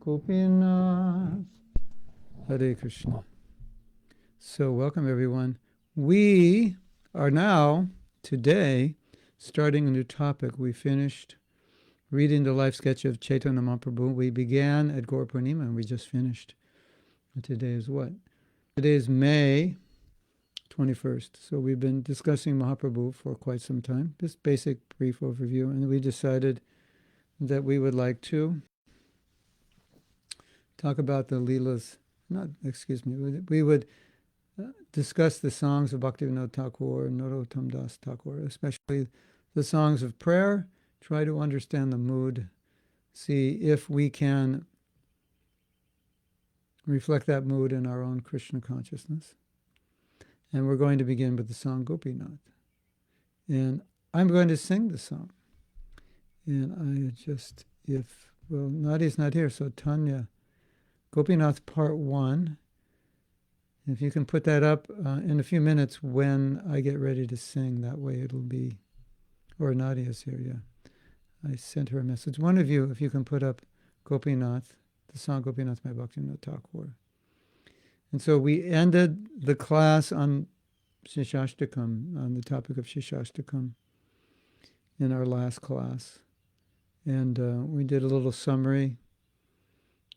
Gopinatha. Hare Krishna. So welcome everyone. We are now, today, starting a new topic. We finished reading the life sketch of Chaitanya Mahaprabhu. We began at Gaur Purnima and we just finished. And today is what? Today is May 21st. So we've been discussing Mahaprabhu for quite some time. This basic brief overview. And we decided that we would like to talk about the Leelas. We would discuss the songs of Bhaktivinoda Thakur and Narottam Das Thakur, especially the songs of prayer, try to understand the mood, see if we can reflect that mood in our own Krishna consciousness. And we're going to begin with the song Gopinatha. And I'm going to sing the song. And Nadia's not here, so Tanya, Gopinatha Part 1. If you can put that up in a few minutes when I get ready to sing, that way it'll be, or Nadia's here, yeah. I sent her a message. One of you, if you can put up Gopinatha, the song Gopinatha by Bhaktivinoda Thakur. And so we ended the class on Shishashtakam, on the topic of Shishashtakam in our last class. And we did a little summary,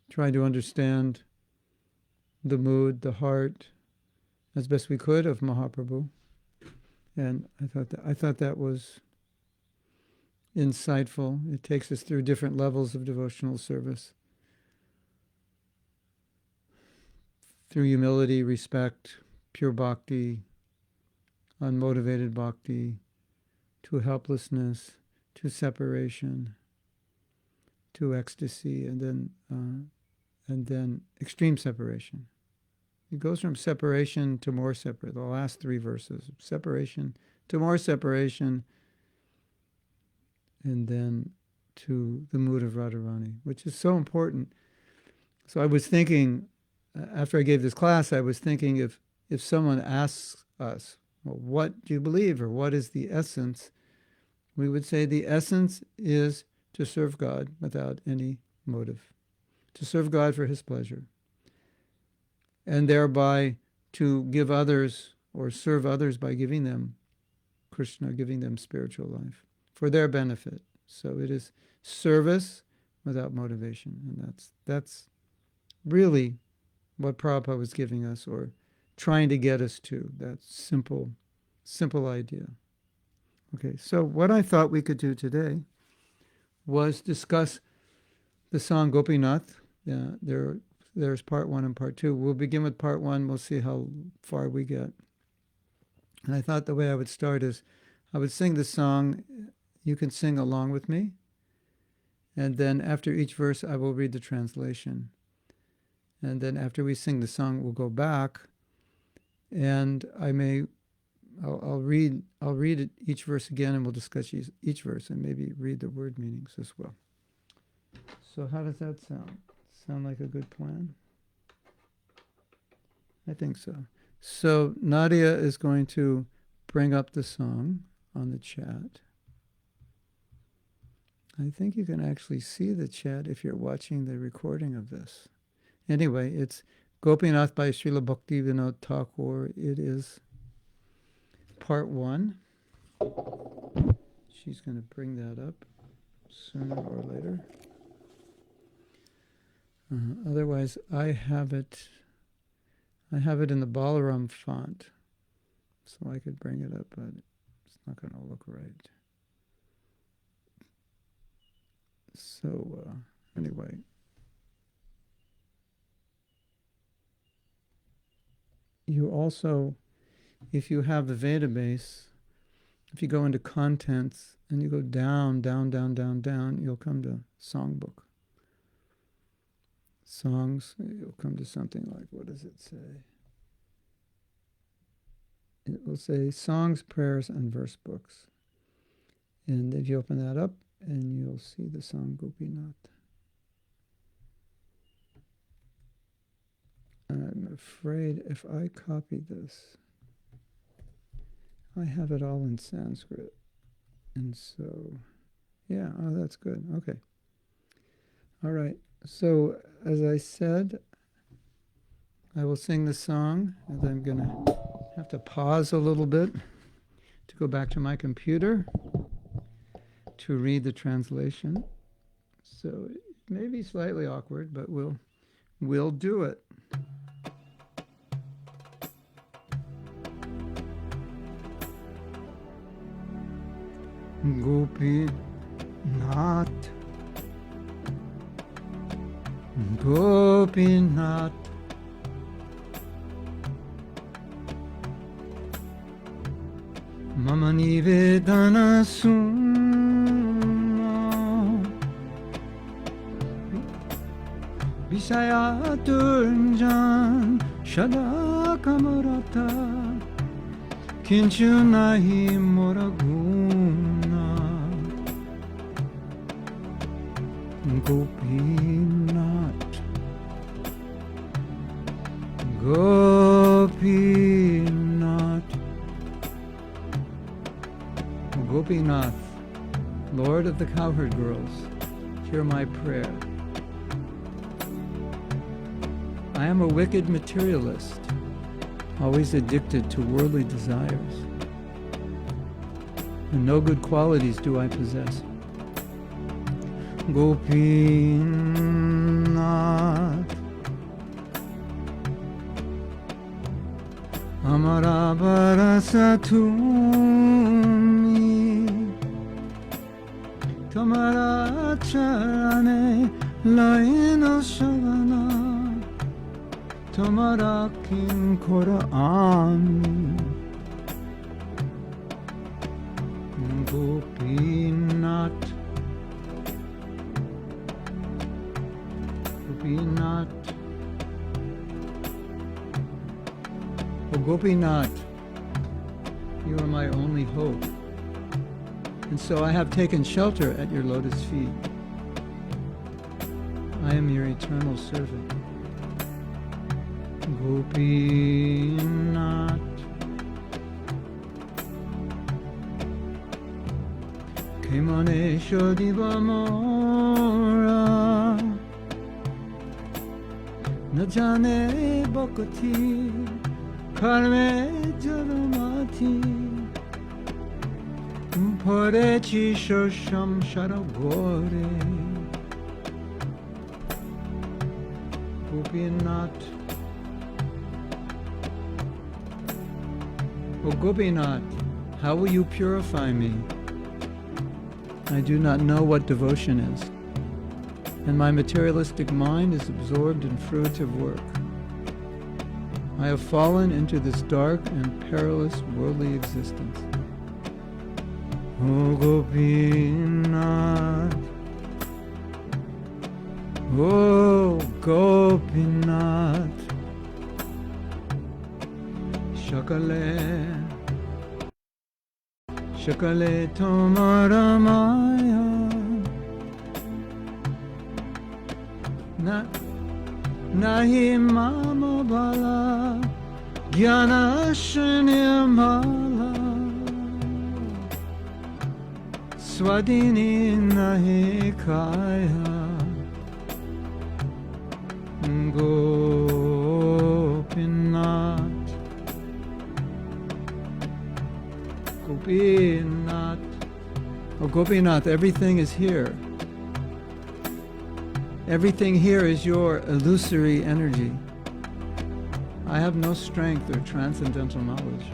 tried to understand the mood, the heart, as best we could of Mahaprabhu. And I thought that was insightful. It takes us through different levels of devotional service. Through humility, respect, pure bhakti, unmotivated bhakti, to helplessness, to separation, to ecstasy, and then extreme separation. It goes from separation to more separate, the last three verses. Separation to more separation, and then to the mood of Radharani, which is so important. So I was thinking, after I gave this class, I was thinking if someone asks us, well, what do you believe, or what is the essence? We would say the essence is to serve God without any motive, to serve God for His pleasure, and thereby to give others or serve others by giving them Krishna, giving them spiritual life for their benefit. So it is service without motivation, and that's really what Prabhupada was giving us, or trying to get us to, that simple idea. Okay, so what I thought we could do today was discuss the song Gopinatha. Yeah, there's part 1 and part 2. We'll begin with part 1. We'll see how far we get. And I thought the way I would start is I would sing the song. You can sing along with me. And then after each verse, I will read the translation. And then after we sing the song, we'll go back, and I'll read each verse again, and we'll discuss each verse, and maybe read the word meanings as well. So how does that sound? Sound like a good plan? I think so. So Nadia is going to bring up the song on the chat. I think you can actually see the chat if you're watching the recording of this. Anyway, it's Gopinatha by Srila Bhaktivinoda Thakur. It is part 1. She's going to bring that up sooner or later. Otherwise, I have it in the Balaram font, so I could bring it up, but it's not going to look right. So anyway. You also, if you have the database, if you go into contents and you go down, you'll come to songbook. Songs, you'll come to something like, what does it say? It will say songs, prayers, and verse books. And if you open that up, and you'll see the song Gopinatha. I'm afraid if I copy this, I have it all in Sanskrit. And so, yeah, oh, that's good. Okay. All right. So as I said, I will sing the song, and I'm going to have to pause a little bit to go back to my computer to read the translation. So it may be slightly awkward, but we'll do it. Gopinath, Gopinath, Mama nivedana summa Visaya tunjan Shada kamarata Kinchu nahi moraguna Gopinath, Gopinath, Gopinath, Lord of the cowherd girls, hear my prayer. I am a wicked materialist, always addicted to worldly desires, and no good qualities do I possess. Gopinath, Amara Barasatumi, Tamara Charane, Laino Shavana, Tamara King Korani, Gopinath. Gopinath. Oh, Gopinath, you are my only hope. And so I have taken shelter at your lotus feet. I am your eternal servant. Gopinath. Kemane Shodivamora न जाने बकथी घर में जन्माथी भरे चिशो शमशर गोरे Gopinath. Oh Gopinath, how will you purify me? I do not know what devotion is, and my materialistic mind is absorbed in fruitive work. I have fallen into this dark and perilous worldly existence. O Gopinath, O Gopinath, Shakale Tomara Maya, Nahi Mama Bala, Gyana Shrinyamala, Swadini Nahi Kaya, Gopinath, Gopinath. Oh Gopinath, everything is here. Everything here is your illusory energy. I have no strength or transcendental knowledge.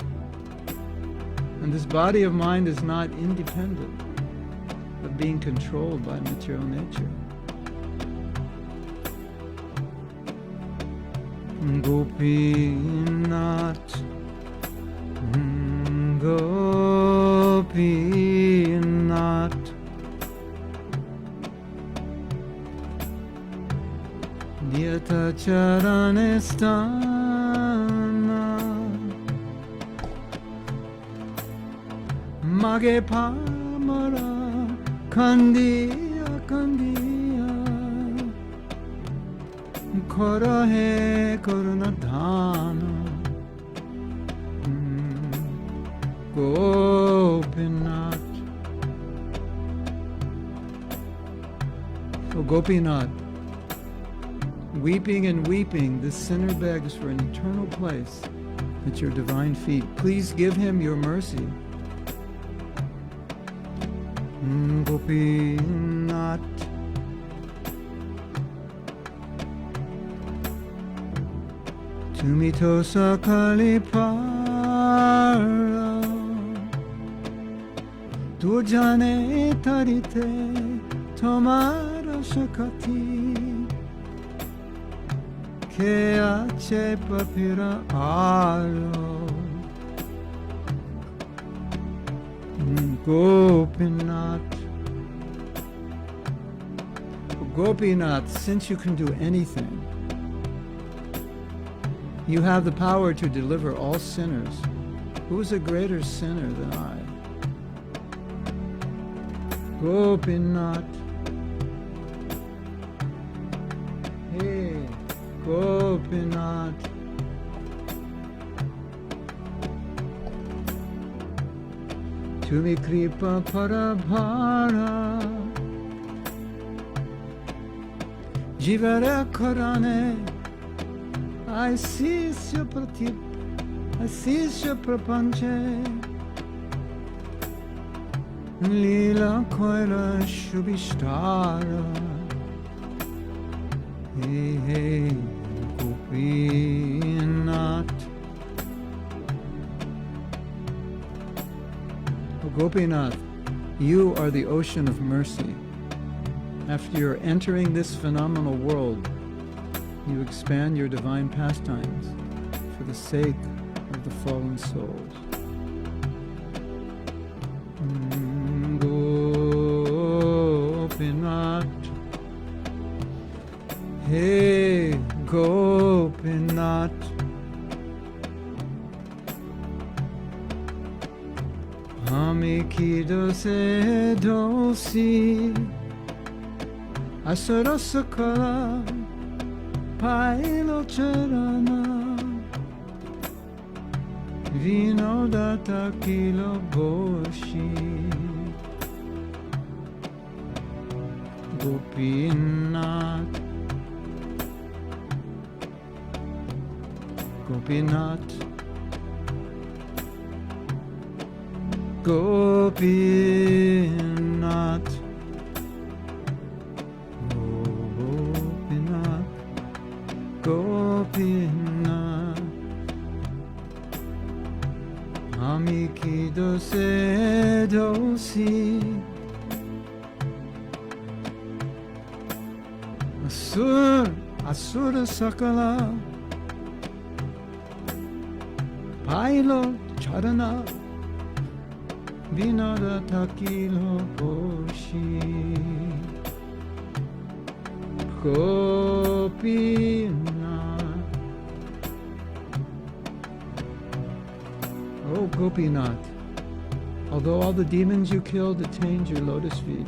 And this body of mine is not independent of being controlled by material nature. Gopinath, Gopinath, Diyata Charanestana, Mage Pamara, Kandiya Kandiya, Korahe Korunadhana, Gopinath. Oh Gopinath, Weeping and weeping, this sinner begs for an eternal place at your divine feet. Please give him your mercy. Gopinat. Tumi to sakali para tu jane tarite tomara shakati ke ache papira alo Gopinath. Gopinath, since you can do anything, you have the power to deliver all sinners. Who is a greater sinner than I? Gopinath. Hey, Gopinath. Tumi kripa parabhara Jivara karane Aisisya pratip Aisisya prapanche Lila koira shubhishtara Hey, hey, Gopinath. Gopinath, you are the ocean of mercy. After you're entering this phenomenal world, you expand your divine pastimes for the sake of the fallen souls. Gopinath, hey Gopinath. Hami kido se dosi asara sakala pailo charana vinodata kilo boshi Gopinath. Gopinath. Gopinath, Gopinath, Gopinath. Hami kido se dosi asura sakala pailo charana Vinada takilo boshi Gopinath. Oh Gopinath, although all the demons you killed attained your lotus feet,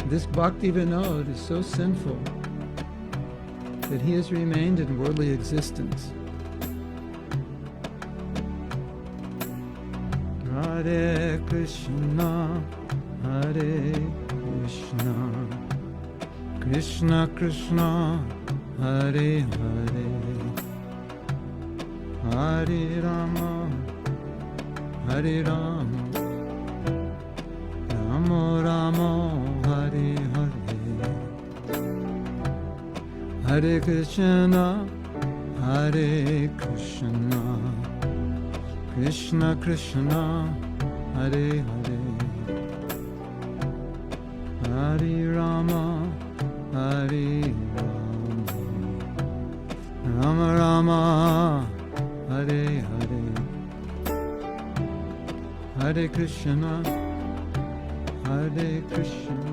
this Bhakti Vinod is so sinful that he has remained in worldly existence. Hare Krishna, Hare Krishna, Krishna Krishna, Hare Hare, Hare Rama, Hare Rama, Rama Rama, Hare Hare, Hare Krishna, Hare Krishna, Krishna Krishna, Hare Hare, Hare Rama, Hare Rama, Rama Rama, Hare Hare, Hare Krishna, Hare Krishna,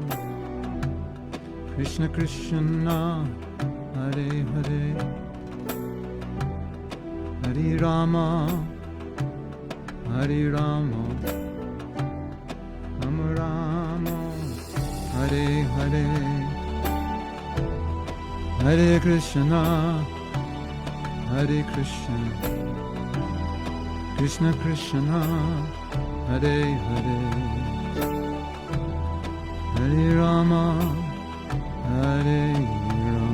Krishna Krishna, Hare Hare, Hare Rama, Hare Rama, Rama Rama, Hare Hare, Hare Krishna, Hare Krishna, Krishna Krishna, Hare Hare, Hare Rama, Hare Rama.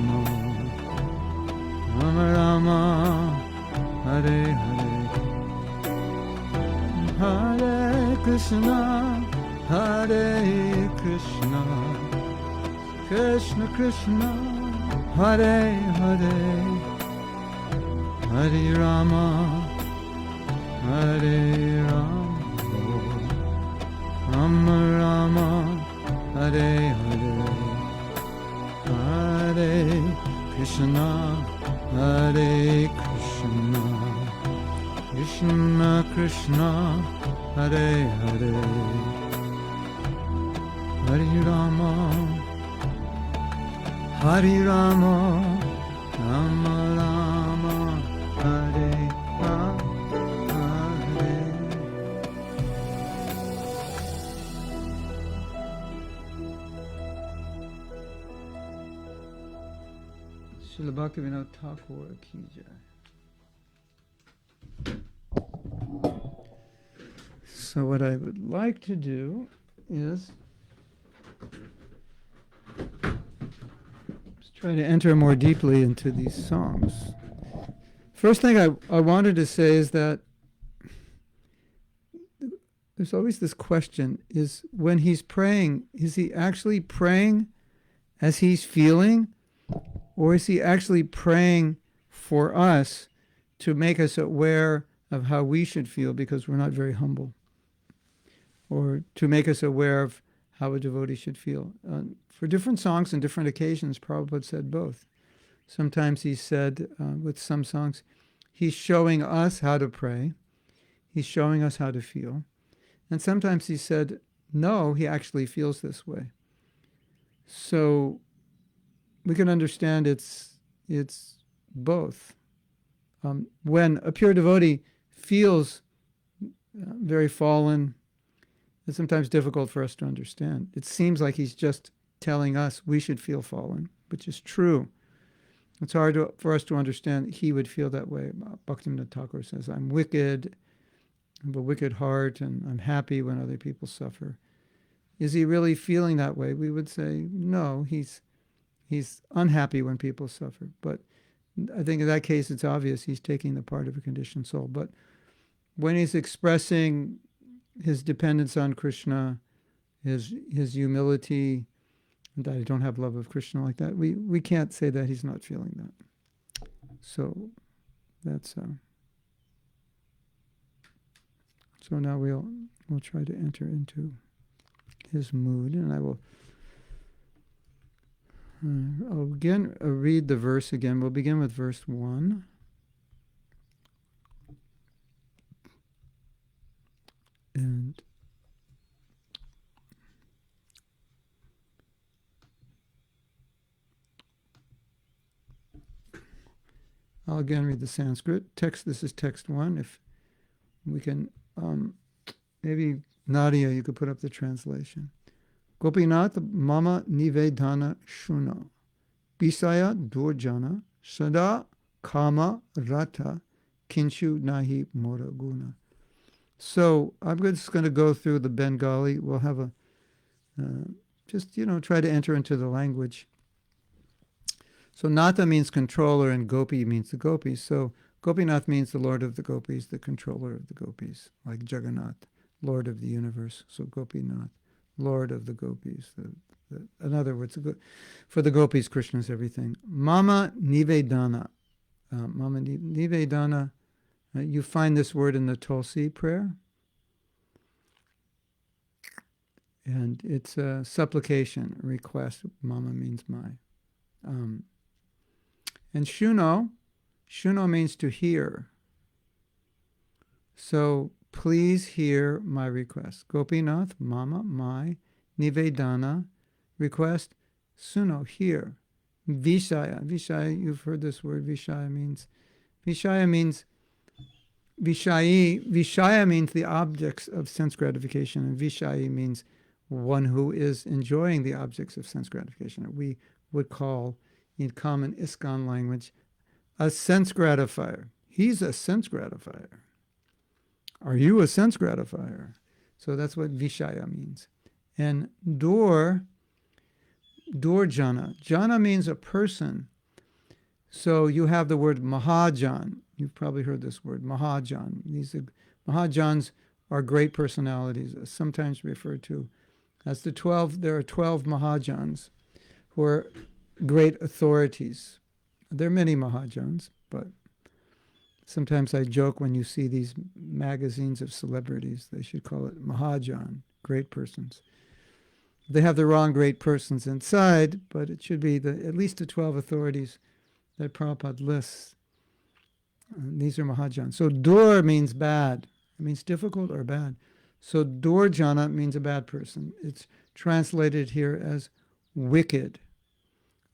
Krishna Krishna, Hare Hare, Hare Rama, Hare Rama, Rama Rama, Hare Hare, Hare Krishna, Hare Krishna, Krishna Krishna, Hare Hare, Hare Rama, Hare Rama, Rama Rama, Hare Hare. Srila Bhaktivinoda Thakur ki jai. So what I would like to do is try to enter more deeply into these songs. First thing I wanted to say is that there's always this question, is when he's praying, is he actually praying as he's feeling, or is he actually praying for us to make us aware of how we should feel because we're not very humble, or to make us aware of how a devotee should feel? For different songs and different occasions, Prabhupada said both. Sometimes he said, with some songs, he's showing us how to pray. He's showing us how to feel. And sometimes he said, no, he actually feels this way. So we can understand it's both. When a pure devotee feels very fallen, it's sometimes difficult for us to understand. It seems like he's just telling us we should feel fallen, which is true. It's hard for us to understand he would feel that way. Bhaktivinoda Thakur says, I'm wicked, I have a wicked heart, and I'm happy when other people suffer. Is he really feeling that way? We would say, no, he's unhappy when people suffer. But I think in that case it's obvious he's taking the part of a conditioned soul. But when he's expressing his dependence on Krishna, his humility, and that I don't have love of Krishna like that, we can't say that he's not feeling that. So that's so now we'll try to enter into his mood, and I'll again read the verse again. We'll begin with verse 1. And I'll again read the Sanskrit text. This is text 1. If we can, maybe Nadia, you could put up the translation. Gopinatha mama nivedana shuno, bisaya durjana, sada kama rata, kinshu nahi mora guna. So I'm just going to go through the Bengali. We'll have a, try to enter into the language. So Natha means controller and Gopi means the gopis. So Gopinath means the Lord of the gopis, the controller of the gopis, like Jagannath, Lord of the universe. So Gopinath, Lord of the gopis. In other words, for the gopis, Krishna is everything. Mama Nivedana. Mama Nivedana. You find this word in the Tulsi prayer. And it's a supplication, a request. Mama means my. And Shuno means to hear. So please hear my request. Gopinath, Mama, my. Nivedana, request. Suno, hear. Vishaya, you've heard this word. Vishaya means Vishaya means the objects of sense gratification, and Vishayi means one who is enjoying the objects of sense gratification. We would call, in common ISKCON language, a sense gratifier. He's a sense gratifier. Are you a sense gratifier? So that's what Vishaya means. And Durjana. Jana means a person. So you have the word Mahajan. You've probably heard this word, Mahajan. Mahajans are great personalities, sometimes referred to as the 12. There are 12 Mahajans who are great authorities. There are many Mahajans, but sometimes I joke when you see these magazines of celebrities, they should call it Mahajan, great persons. They have the wrong great persons inside, but it should be at least the 12 authorities that Prabhupada lists. These are Mahajans. So dur means bad. It means difficult or bad. So durjana means a bad person. It's translated here as wicked.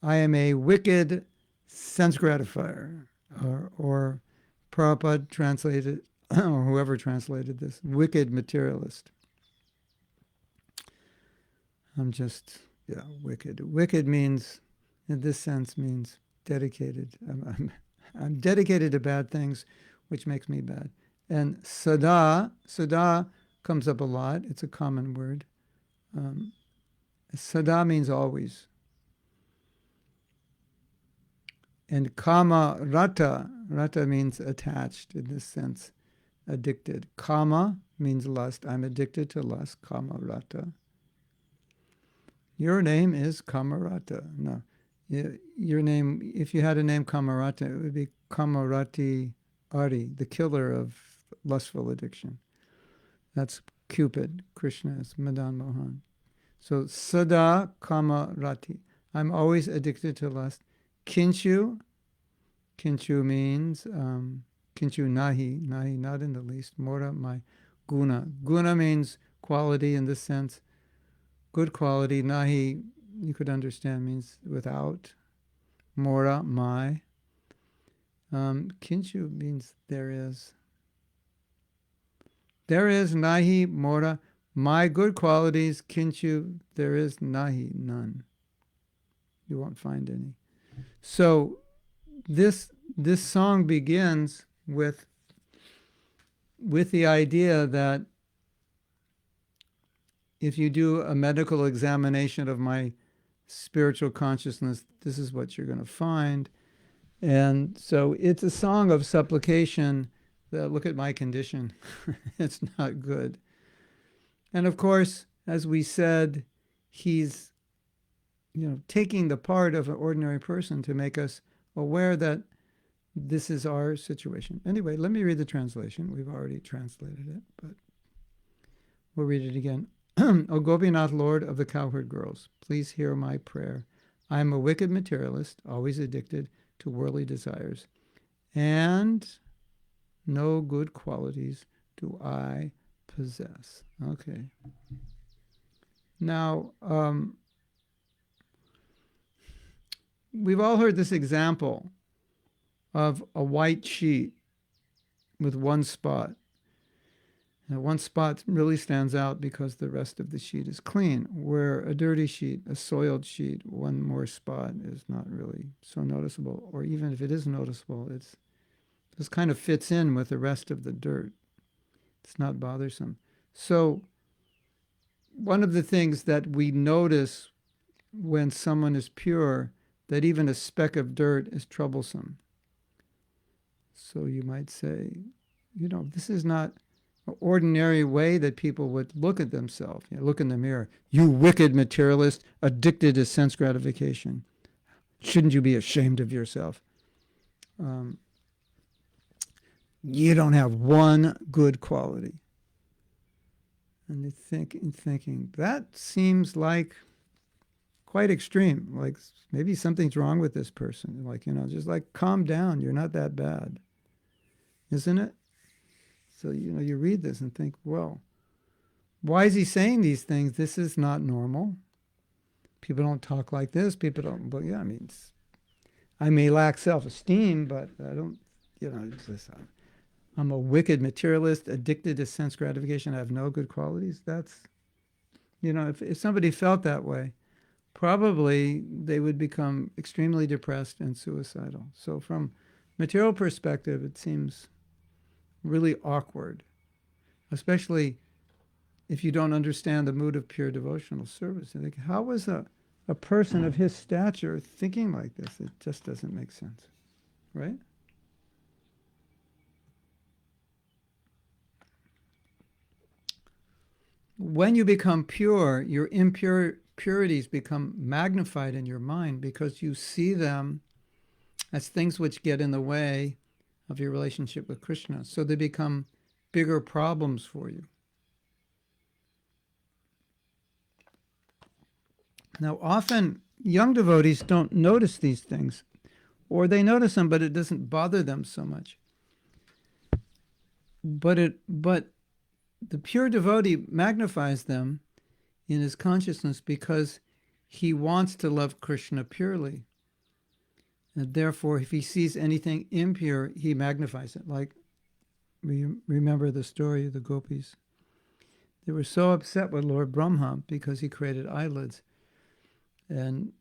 I am a wicked sense gratifier. Or Prabhupada translated, or whoever translated this, wicked materialist. Wicked. Wicked means, in this sense, means dedicated. I'm dedicated to bad things, which makes me bad. And sada comes up a lot. It's a common word. Sada means always. And kama rata means attached in this sense, addicted. Kama means lust. I'm addicted to lust, kama rata. Your name is Kamarata. No, your name, if you had a name Kamarata, it would be Kamarati Ari, the killer of lustful addiction. That's Cupid. Krishna is Madan Mohan. So Sada Kamarati. I'm always addicted to lust. Kinchu means, Kinchu nahi, not in the least. Mora, my guna. Guna means quality in this sense. Good quality. Nahi, you could understand, means without. Mora, my. Kinchu means there is. There is nahi, mora. My good qualities, kinchu, there is nahi, none. You won't find any. So this song begins with the idea that if you do a medical examination of my spiritual consciousness, this is what you're going to find. And so it's a song of supplication that, look at my condition. It's not good. And of course, as we said, he's taking the part of an ordinary person to make us aware that this is our situation. Anyway, let me read the translation. We've already translated it, but we'll read it again. O Gopinath, Lord of the cowherd girls, please hear my prayer. I am a wicked materialist, always addicted to worldly desires, and no good qualities do I possess. Okay. Now, we've all heard this example of a white sheet with one spot. Now, one spot really stands out because the rest of the sheet is clean, where a dirty sheet, a soiled sheet, one more spot is not really so noticeable, or even if it is noticeable, it just kind of fits in with the rest of the dirt. It's not bothersome. So one of the things that we notice when someone is pure, that even a speck of dirt is troublesome. So you might say, this is not an ordinary way that people would look at themselves. Look in the mirror. You wicked materialist, addicted to sense gratification. Shouldn't you be ashamed of yourself? You don't have one good quality. And you thinking, that seems like quite extreme. Like maybe something's wrong with this person. Just calm down. You're not that bad. Isn't it? So, you read this and think, well, why is he saying these things? This is not normal. People don't talk like this. People don't, but yeah, I may lack self-esteem, but I don't, I'm a wicked materialist, addicted to sense gratification. I have no good qualities. That's, if somebody felt that way, probably they would become extremely depressed and suicidal. So from material perspective, it seems really awkward, especially if you don't understand the mood of pure devotional service. You think, how was a person of his stature thinking like this? It just doesn't make sense, right? When you become pure, your impure purities become magnified in your mind because you see them as things which get in the way of your relationship with Krishna. So they become bigger problems for you. Now, often young devotees don't notice these things, or they notice them, but it doesn't bother them so much. But the pure devotee magnifies them in his consciousness because he wants to love Krishna purely. And therefore, if he sees anything impure, he magnifies it. Like, remember the story of the gopis. They were so upset with Lord Brahma because he created eyelids. And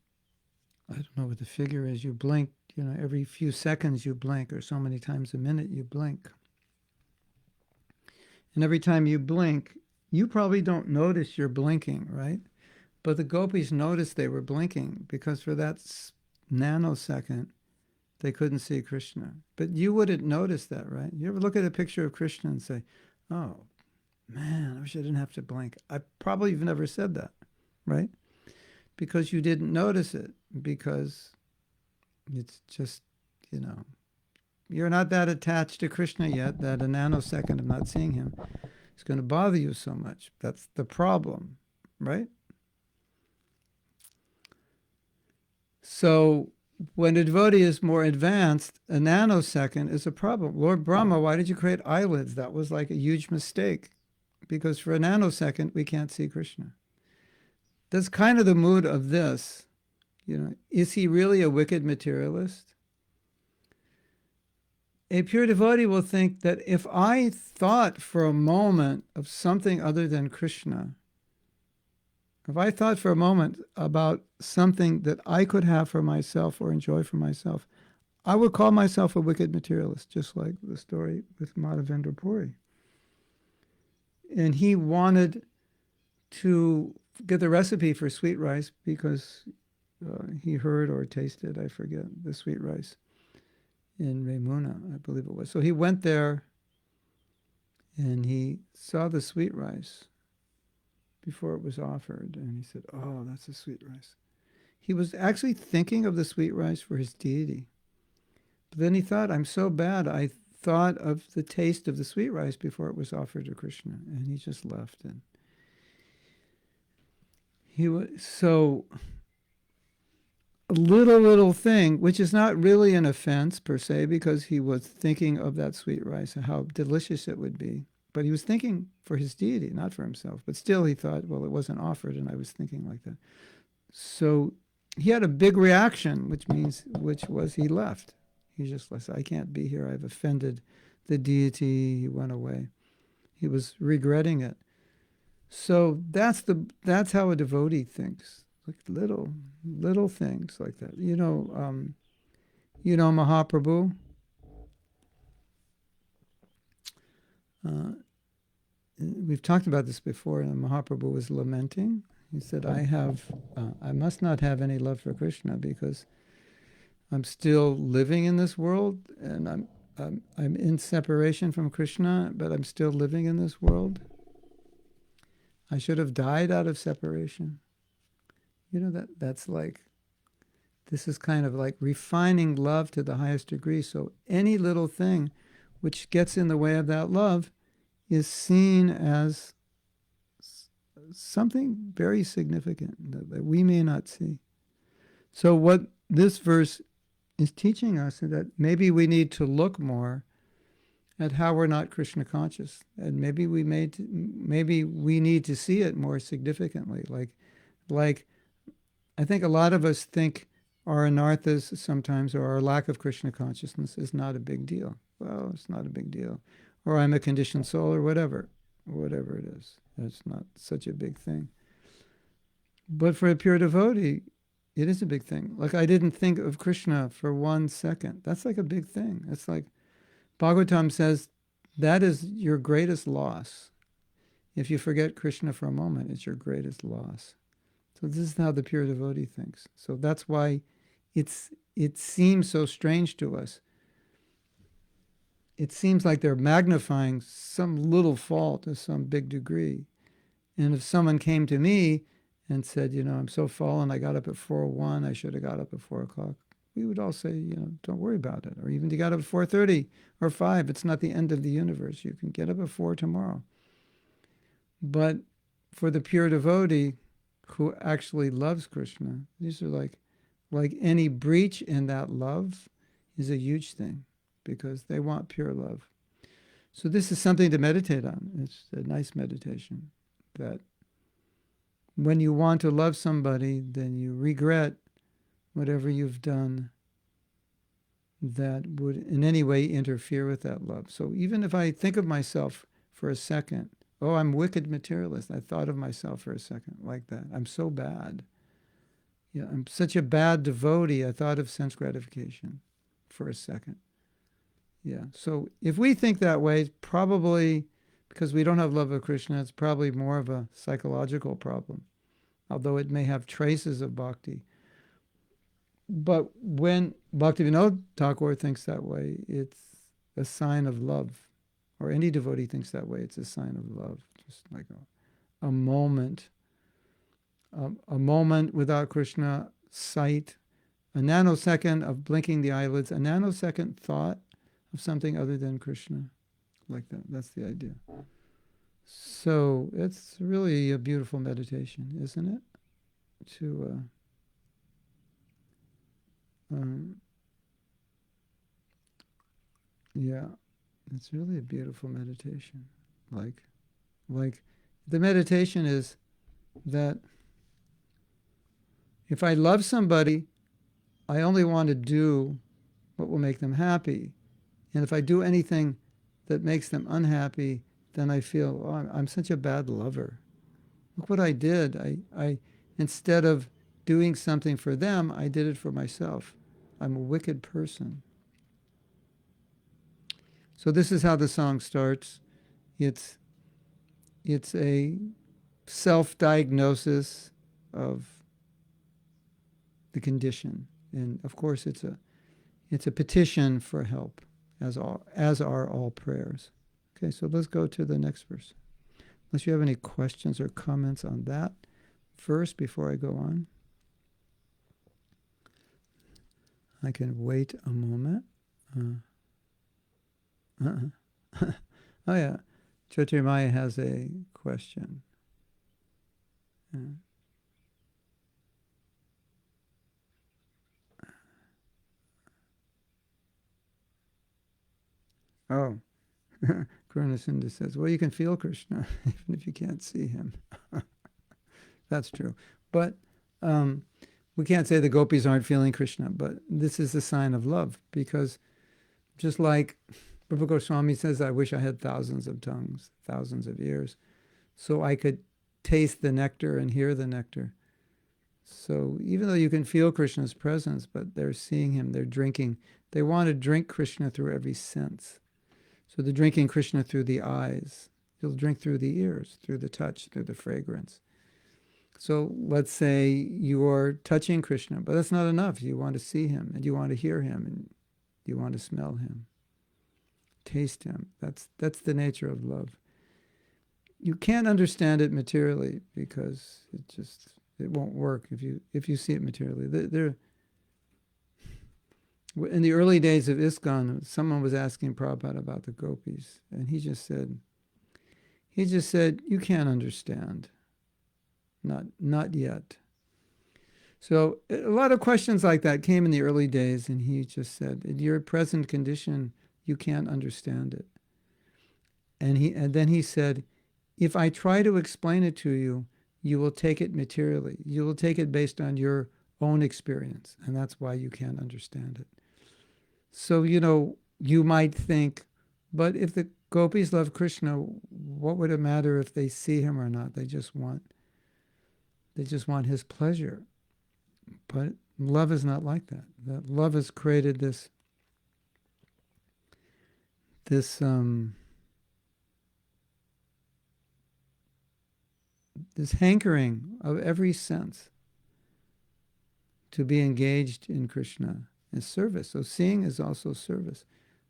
I don't know what the figure is. You blink, every few seconds you blink, or so many times a minute you blink. And every time you blink, you probably don't notice you're blinking, right? But the gopis noticed they were blinking because for that nanosecond, they couldn't see Krishna. But you wouldn't notice that, right? You ever look at a picture of Krishna and say, oh, man, I wish I didn't have to blink. I probably have never said that, right? Because you didn't notice it, because it's just, you're not that attached to Krishna yet that a nanosecond of not seeing him is going to bother you so much. That's the problem, right? So when a devotee is more advanced, a nanosecond is a problem. Lord Brahma, why did you create eyelids? That was like a huge mistake, because for a nanosecond, we can't see Krishna. That's kind of the mood of this. Is he really a wicked materialist? A pure devotee will think that if I thought for a moment of something other than Krishna, if I thought for a moment about something that I could have for myself or enjoy for myself, I would call myself a wicked materialist, just like the story with Madhavendra Puri. And he wanted to get the recipe for sweet rice because he heard or tasted, I forget, the sweet rice in Remuna, I believe it was. So he went there and he saw the sweet rice before it was offered, and he said, oh, that's a sweet rice. He was actually thinking of the sweet rice for his deity. But then he thought, I'm so bad, I thought of the taste of the sweet rice before it was offered to Krishna, and he just left. And he was so a little thing, which is not really an offense per se, because he was thinking of that sweet rice and how delicious it would be. But he was thinking for his deity, not for himself. But still he thought, well, it wasn't offered, and I was thinking like that. So he had a big reaction, which was he left. He just said, I can't be here. I've offended the deity. He went away. He was regretting it. So that's how a devotee thinks, like little things like that. Mahaprabhu. We've talked about this before, and Mahaprabhu was lamenting. He said, I must not have any love for Krishna because I'm still living in this world, and I'm in separation from Krishna, but I'm still living in this world. I should have died out of separation. That's like, this is kind of like refining love to the highest degree. So any little thing which gets in the way of that love is seen as something very significant that we may not see. So what this verse is teaching us is that maybe we need to look more at how we're not Krishna conscious, and maybe we need to see it more significantly. Like I think a lot of us think our anarthas sometimes, or our lack of Krishna consciousness, is not a big deal. Well, it's not a big deal. Or I'm a conditioned soul, or whatever it is. It's not such a big thing. But for a pure devotee, it is a big thing. Like, I didn't think of Krishna for 1 second. That's like a big thing. It's like Bhagavatam says, that is your greatest loss. If you forget Krishna for a moment, it's your greatest loss. So this is how the pure devotee thinks. So that's why it seems so strange to us. It seems like they're magnifying some little fault to some big degree. And if someone came to me and said, I'm so fallen, I got up at 4:01, I should have got up at 4 o'clock, we would all say, don't worry about it. Or even you got up at 4:30 or 5, it's not the end of the universe. You can get up at 4 tomorrow. But for the pure devotee who actually loves Krishna, these are like any breach in that love is a huge thing, because they want pure love. So this is something to meditate on. It's a nice meditation, that when you want to love somebody, then you regret whatever you've done that would in any way interfere with that love. So even if I think of myself for a second, oh, I'm wicked materialist, I thought of myself for a second like that. I'm so bad. Yeah, I'm such a bad devotee, I thought of sense gratification for a second. Yeah, so if we think that way, it's probably because we don't have love of Krishna, it's probably more of a psychological problem, although it may have traces of bhakti. But when Bhaktivinoda Thakur thinks that way, it's a sign of love. Or any devotee thinks that way, it's a sign of love. Just like a moment. A moment without Krishna, sight, a nanosecond of blinking the eyelids, a nanosecond thought of something other than Krishna. Like that. That's the idea. So it's really a beautiful meditation, isn't it? Yeah, it's really a beautiful meditation. Like the meditation is that if I love somebody, I only want to do what will make them happy. And if I do anything that makes them unhappy, then I feel, oh, I'm such a bad lover. Look what I did. I instead of doing something for them, I did it for myself. I'm a wicked person. So this is how the song starts. It's a self-diagnosis of the condition, and of course it's a petition for help, as are all prayers. Okay, so let's go to the next verse. Unless you have any questions or comments on that verse before I go on. I can wait a moment. Oh yeah, Jyotirmaya has a question. Oh, Karunasundar says, well, you can feel Krishna even if you can't see him. That's true. But we can't say the gopis aren't feeling Krishna, but this is a sign of love, because just like Rupa Goswami says, I wish I had thousands of tongues, thousands of ears, so I could taste the nectar and hear the nectar. So even though you can feel Krishna's presence, but they're seeing him, they're drinking, they want to drink Krishna through every sense. So they're drinking Krishna through the eyes. You'll drink through the ears, through the touch, through the fragrance. So let's say you are touching Krishna, but that's not enough. You want to see him, and you want to hear him, and you want to smell him, taste him. That's the nature of love. You can't understand it materially, because it won't work if you see it materially. In the early days of ISKCON, someone was asking Prabhupada about the gopis, and he just said, you can't understand. Not yet. So a lot of questions like that came in the early days, and he just said, in your present condition, you can't understand it. And then he said, if I try to explain it to you, you will take it materially. You will take it based on your own experience, and that's why you can't understand it. So, you might think, but if the gopis love Krishna, what would it matter if they see him or not? They just want his pleasure. But love is not like that. That love has created this hankering of every sense to be engaged in Krishna as service. So seeing is also service.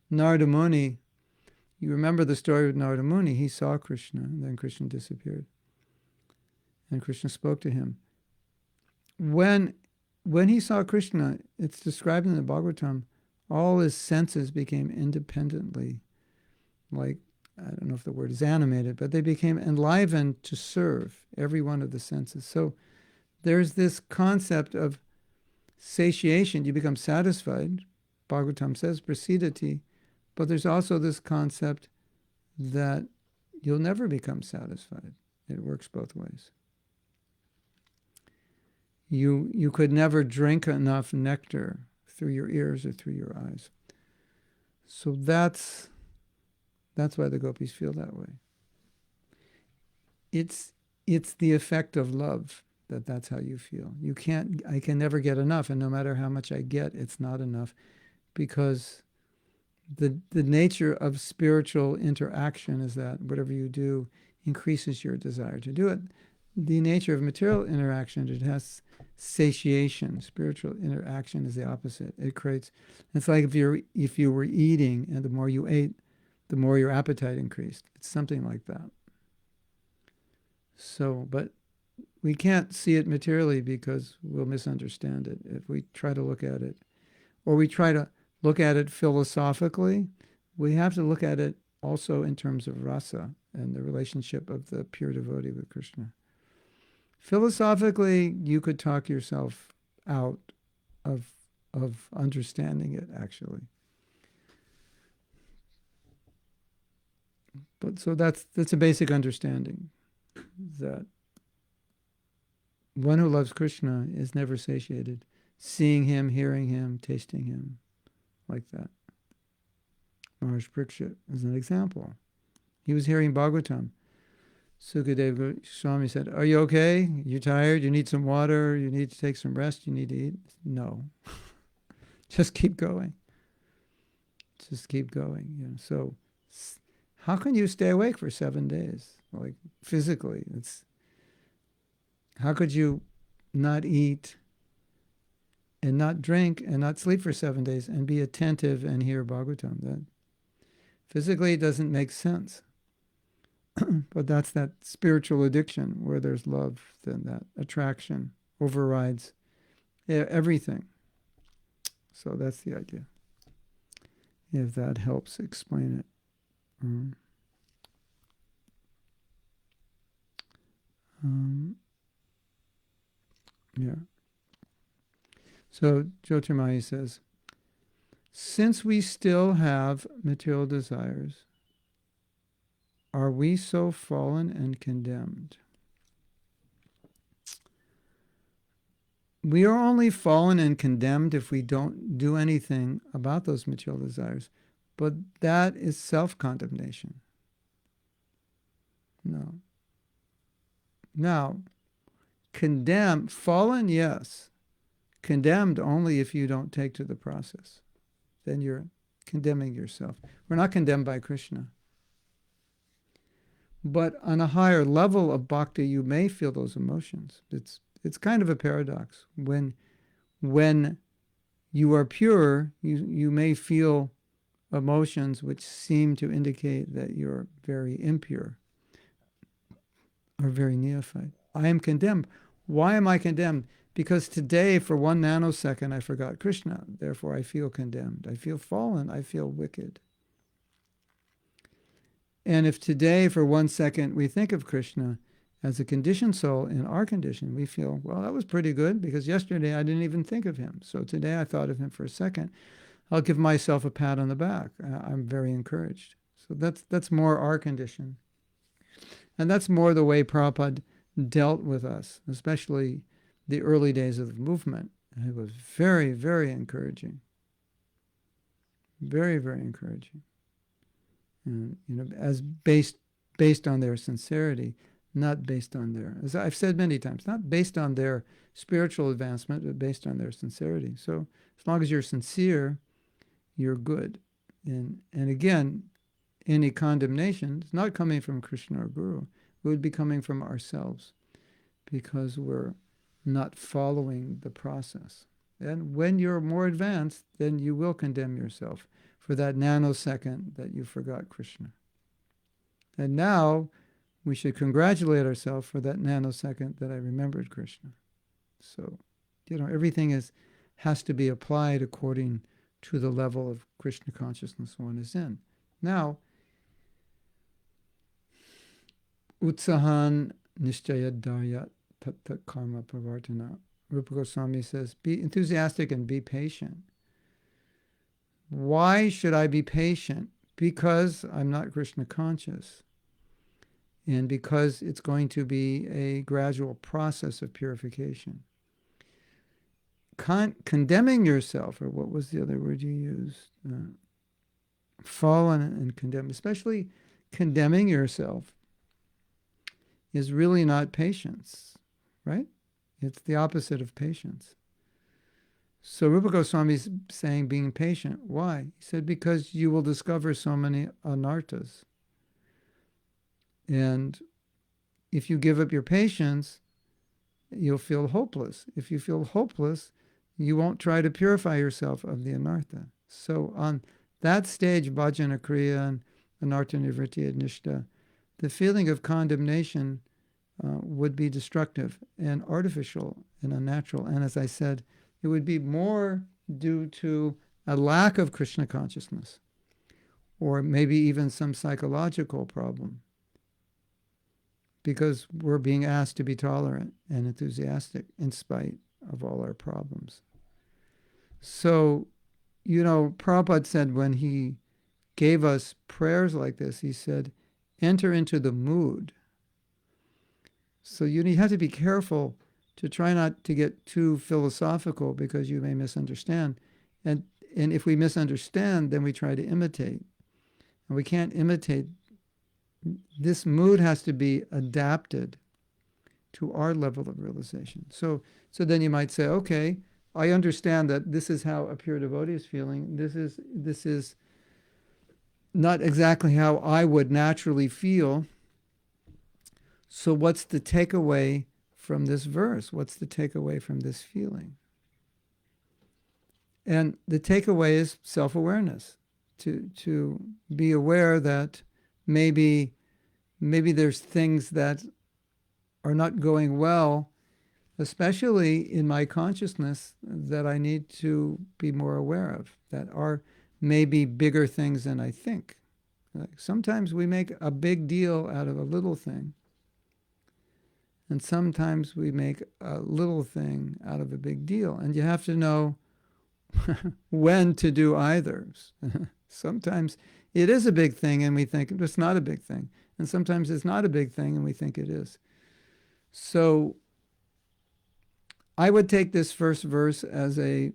Narada Muni, you remember the story with Narada Muni. He saw Krishna, and then Krishna disappeared. And Krishna spoke to him. when he saw Krishna, it's described in the Bhagavatam, all his senses became independently, like, I don't know if the word is animated, but they became enlivened to serve every one of the senses. So there's this concept of satiation. You become satisfied. Bhagavatam says, prasidati. But there's also this concept that you'll never become satisfied. It works both ways. You could never drink enough nectar through your ears or through your eyes. So that's why the gopis feel that way. It's the effect of love that's how you feel. I can never get enough, and no matter how much I get, it's not enough, because the nature of spiritual interaction is that whatever you do increases your desire to do it. The nature of material interaction, it has satiation. Spiritual interaction is the opposite. It's like if you were eating, and the more you ate, the more your appetite increased. It's something like that. So, but we can't see it materially because we'll misunderstand it if we try to look at it. Or we try to look at it philosophically. We have to look at it also in terms of rasa and the relationship of the pure devotee with Krishna. Philosophically, you could talk yourself out of understanding it, actually. But so that's a basic understanding, that one who loves Krishna is never satiated, seeing him, hearing him, tasting him, like that. Maharaj Parikshit is an example. He was hearing Bhagavatam. Sukadeva Swami said, "Are you okay? You tired? You need some water? You need to take some rest? You need to eat?" No. Just keep going. Just keep going. You know, so how can you stay awake for 7 days? Like physically, how could you not eat and not drink and not sleep for 7 days and be attentive and hear Bhagavatam? That physically it doesn't make sense. But that's that spiritual addiction where there's love, then that attraction overrides everything. So that's the idea. If that helps explain it. Yeah. So Jyotirmaya says, since we still have material desires, are we so fallen and condemned? We are only fallen and condemned if we don't do anything about those material desires. But that is self-condemnation. No. Now, fallen, yes. Condemned only if you don't take to the process. Then you're condemning yourself. We're not condemned by Krishna. But on a higher level of bhakti, you may feel those emotions. It's kind of a paradox. When you are pure, you may feel emotions which seem to indicate that you're very impure or very neophyte. I am condemned. Why am I condemned? Because today, for 1 nanosecond, I forgot Krishna. Therefore, I feel condemned. I feel fallen. I feel wicked. And if today, for 1 second, we think of Krishna as a conditioned soul in our condition, we feel, well, that was pretty good, because yesterday I didn't even think of him. So today I thought of him for a second. I'll give myself a pat on the back. I'm very encouraged. So that's more our condition. And that's more the way Prabhupada dealt with us, especially the early days of the movement. It was very, very encouraging. Very, very encouraging. And, as based on their sincerity, not based on their, as I've said many times, not based on their spiritual advancement, but based on their sincerity. So as long as you're sincere, you're good. And again, any condemnation is not coming from Krishna or Guru. It would be coming from ourselves, because we're not following the process. And when you're more advanced, then you will condemn yourself for that nanosecond that you forgot Krishna. And now we should congratulate ourselves for that nanosecond that I remembered Krishna. So Everything has to be applied according to the level of Krishna consciousness one is in. Now, Utsahan Nishchaya Daryat Tatta Karma Pravartana. Rupa Goswami says, be enthusiastic and be patient. Why should I be patient? Because I'm not Krishna conscious. And because it's going to be a gradual process of purification. Condemning yourself, or what was the other word you used? Fallen and condemn, especially condemning yourself, is really not patience, right? It's the opposite of patience. So Rupa Goswami is saying being patient. Why? He said, because you will discover so many anarthas. And if you give up your patience, you'll feel hopeless. If you feel hopeless, you won't try to purify yourself of the anartha. So on that stage, bhajana kriya and anartha nivritti nishta, the feeling of condemnation would be destructive and artificial and unnatural. And as I said, it would be more due to a lack of Krishna consciousness, or maybe even some psychological problem, because we're being asked to be tolerant and enthusiastic in spite of all our problems. So, Prabhupada said when he gave us prayers like this, he said, enter into the mood. So you have to be careful to try not to get too philosophical, because you may misunderstand. And if we misunderstand, then we try to imitate. And we can't imitate. This mood has to be adapted to our level of realization. So then you might say, okay, I understand that this is how a pure devotee is feeling. This is not exactly how I would naturally feel. So what's the takeaway from this verse? What's the takeaway from this feeling? And the takeaway is self-awareness, to be aware that maybe there's things that are not going well, especially in my consciousness, that I need to be more aware of, that are maybe bigger things than I think. Like sometimes we make a big deal out of a little thing, and sometimes we make a little thing out of a big deal. And you have to know when to do either. Sometimes it is a big thing and we think it's not a big thing. And sometimes it's not a big thing and we think it is. So I would take this first verse as an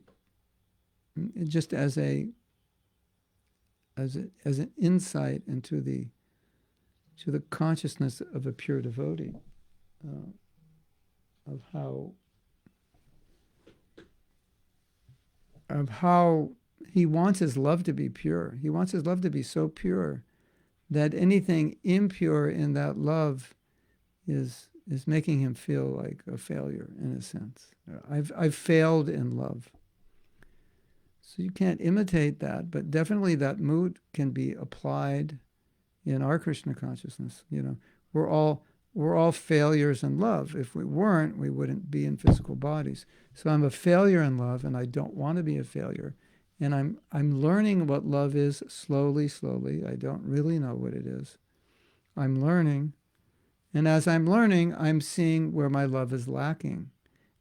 insight into the consciousness of a pure devotee, of how he wants his love to be pure. He wants his love to be so pure that anything impure in that love is making him feel like a failure, in a sense. I've failed in love. So you can't imitate that, but definitely that mood can be applied in our Krishna consciousness. We're all failures in love. If we weren't, we wouldn't be in physical bodies. So I'm a failure in love, and I don't want to be a failure. And I'm learning what love is slowly. I don't really know what it is. I'm learning. And as I'm learning, I'm seeing where my love is lacking.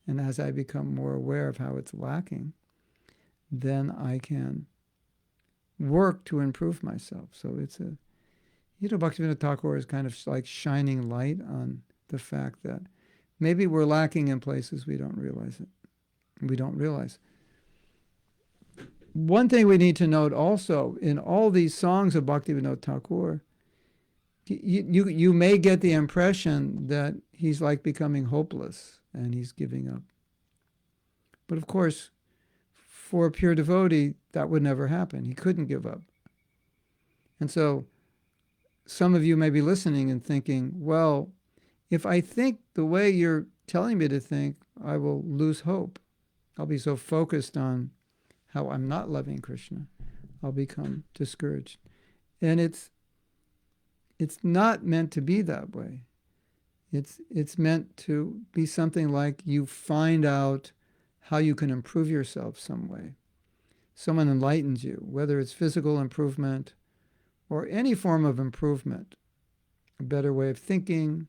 And as I become more aware of how it's lacking, then I can work to improve myself. So it's Bhaktivinoda Thakur is kind of like shining light on the fact that maybe we're lacking in places we don't realize it. We don't realize. One thing we need to note also, in all these songs of Bhaktivinoda Thakur, you may get the impression that he's like becoming hopeless and he's giving up. But of course, for a pure devotee, that would never happen. He couldn't give up. And so some of you may be listening and thinking, well, if I think the way you're telling me to think, I will lose hope. I'll be so focused on how I'm not loving Krishna, I'll become discouraged. And it's not meant to be that way. It's meant to be something like you find out how you can improve yourself some way. Someone enlightens you, whether it's physical improvement or any form of improvement, a better way of thinking,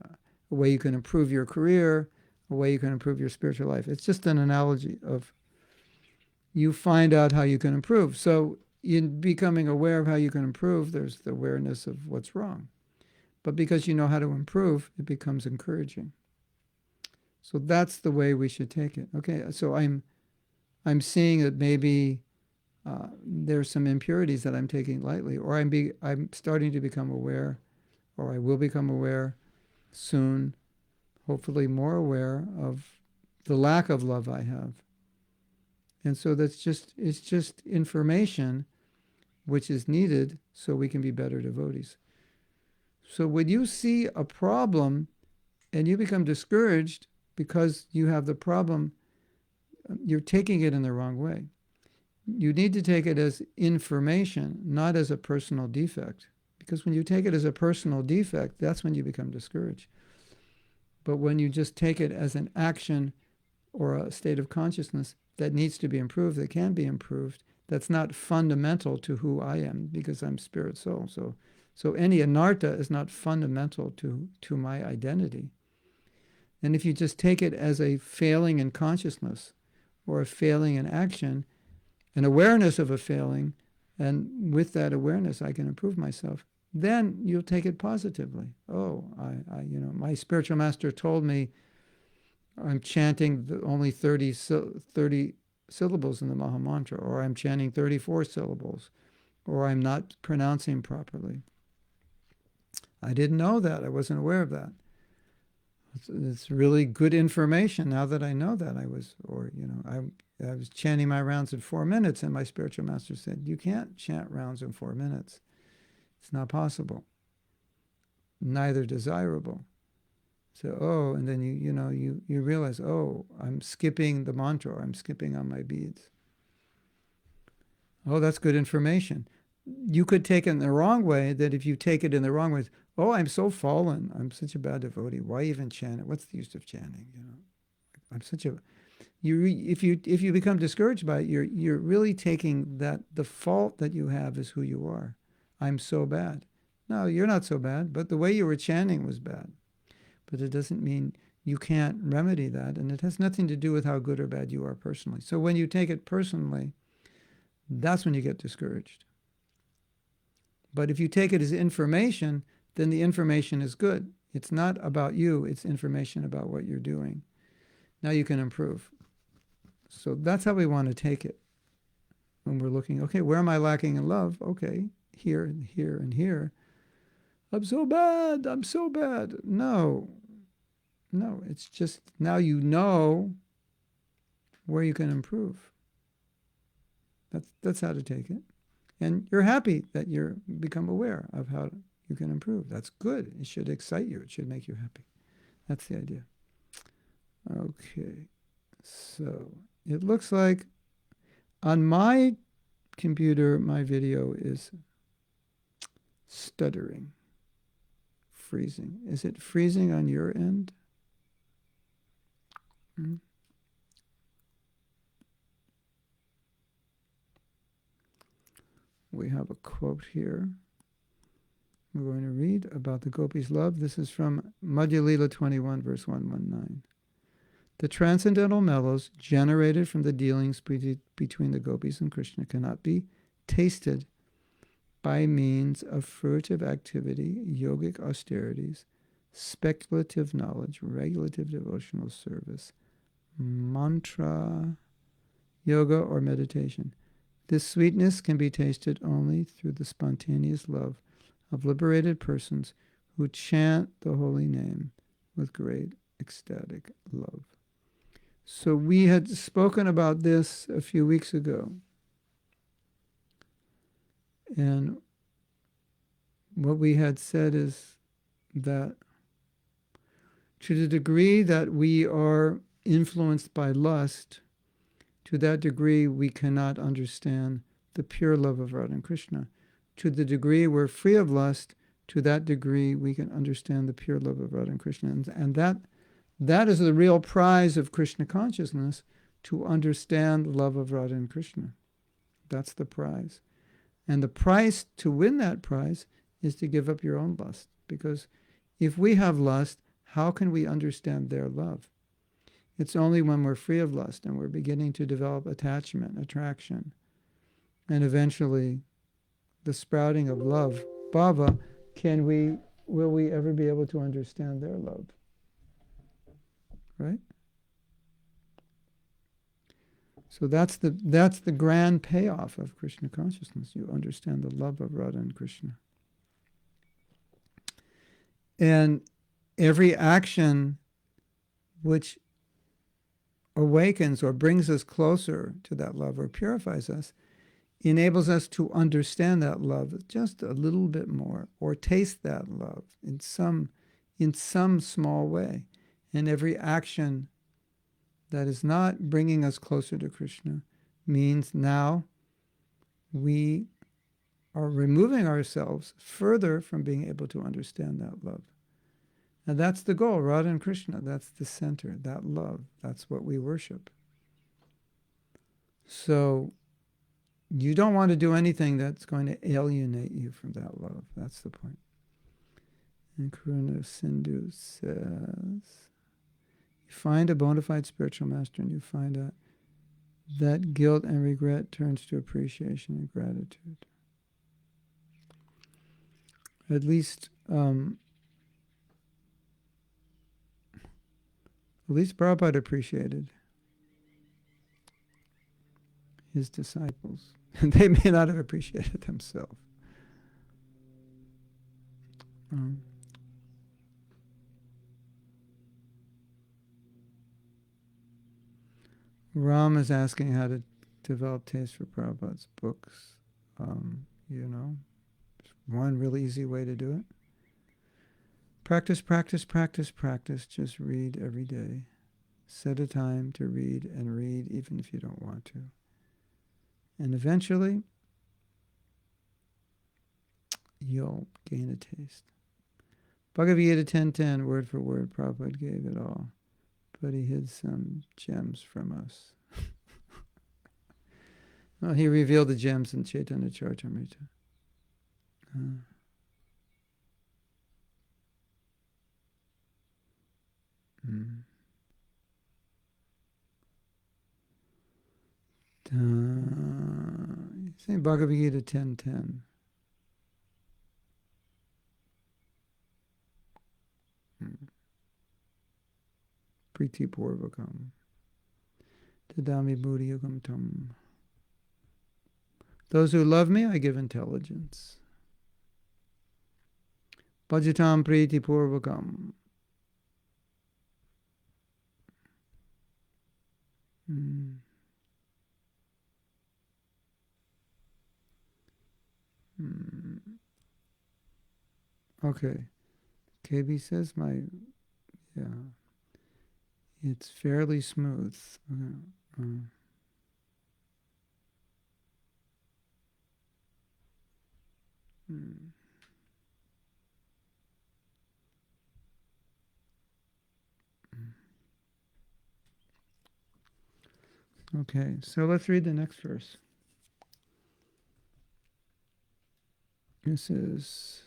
a way you can improve your career, a way you can improve your spiritual life. It's just an analogy of you find out how you can improve. So in becoming aware of how you can improve, there's the awareness of what's wrong. But because you know how to improve, it becomes encouraging. So that's the way we should take it. Okay, so I'm seeing that maybe there's some impurities that I'm taking lightly, or I'm starting to become aware, or I will become aware soon, hopefully more aware of the lack of love I have. And so it's just information which is needed so we can be better devotees. So when you see a problem and you become discouraged because you have the problem, you're taking it in the wrong way. You need to take it as information, not as a personal defect. Because when you take it as a personal defect, that's when you become discouraged. But when you just take it as an action or a state of consciousness that needs to be improved, that can be improved, that's not fundamental to who I am, because I'm spirit soul. So any anartha is not fundamental to my identity. And if you just take it as a failing in consciousness or a failing in action, an awareness of a failing, and with that awareness I can improve myself, then you'll take it positively. Oh, my spiritual master told me I'm chanting only 30 syllables in the Maha Mantra, or I'm chanting 34 syllables, or I'm not pronouncing properly. I didn't know that. I wasn't aware of that. It's really good information now that I know that. I was chanting my rounds in 4 minutes, and my spiritual master said, you can't chant rounds in 4 minutes. It's not possible. Neither desirable. So, and then you realize, I'm skipping the mantra, or I'm skipping on my beads. Oh, that's good information. You could take it in the wrong way, that if you take it in the wrong way, I'm so fallen. I'm such a bad devotee. Why even chant it? What's the use of chanting? I'm such a... If you become discouraged by it, you're really taking that the fault that you have is who you are. I'm so bad. No, you're not so bad, but the way you were chanting was bad. But it doesn't mean you can't remedy that, and it has nothing to do with how good or bad you are personally. So when you take it personally, that's when you get discouraged. But if you take it as information, then the information is good. It's not about you, it's information about what you're doing. Now you can improve. So that's how we want to take it when we're looking, okay, where am I lacking in love? Okay, here and here and here. I'm so bad. No, it's just now you know where you can improve. That's how to take it. And you're happy that you're become aware of how you can improve. That's good. It should excite you. It should make you happy. That's the idea. Okay, so it looks like on my computer, my video is stuttering, freezing. Is it freezing on your end? We have a quote here. We're going to read about the gopis' love. This is from Madhya Lila 21, verse 119. The transcendental mellows generated from the dealings between the gopis and Krishna cannot be tasted by means of fruitive activity, yogic austerities, speculative knowledge, regulative devotional service, mantra, yoga, or meditation. This sweetness can be tasted only through the spontaneous love of liberated persons who chant the holy name with great ecstatic love. So we had spoken about this a few weeks ago. And what we had said is that to the degree that we are influenced by lust, to that degree we cannot understand the pure love of Radha and Krishna. To the degree we're free of lust, to that degree we can understand the pure love of Radha and Krishna. And that is the real prize of Krishna consciousness, to understand the love of Radha and Krishna. That's the prize. And the price to win that prize is to give up your own lust. Because if we have lust, how can we understand their love? It's only when we're free of lust and we're beginning to develop attachment, attraction, and eventually the sprouting of love, bhava, will we ever be able to understand their love. Right? So that's the grand payoff of Krishna consciousness. You understand the love of Radha and Krishna. And every action which awakens or brings us closer to that love or purifies us enables us to understand that love just a little bit more, or taste that love in some small way. And every action that is not bringing us closer to Krishna means now we are removing ourselves further from being able to understand that love. And that's the goal, Radha and Krishna. That's the center, that love. That's what we worship. So you don't want to do anything that's going to alienate you from that love. That's the point. And Karuna Sindhu says, you find a bona fide spiritual master and you find out that guilt and regret turns to appreciation and gratitude. At least Prabhupada appreciated his disciples. And they may not have appreciated themselves. Ram is asking how to develop taste for Prabhupada's books. One really easy way to do it. Practice, practice, practice, practice. Just read every day. Set a time to read and read even if you don't want to. And eventually, you'll gain a taste. Bhagavad Gita 10:10, word for word, Prabhupada gave it all. But he hid some gems from us. Well, he revealed the gems in Chaitanya Charitamrita. Say Bhagavad Gita 10:10. Priti Purvakam. Tadami Buddhi Yugam Tam. Those who love me, I give intelligence. Bhajatam Priti Purvakam. Okay. KB says it's fairly smooth. Okay, so let's read the next verse. This is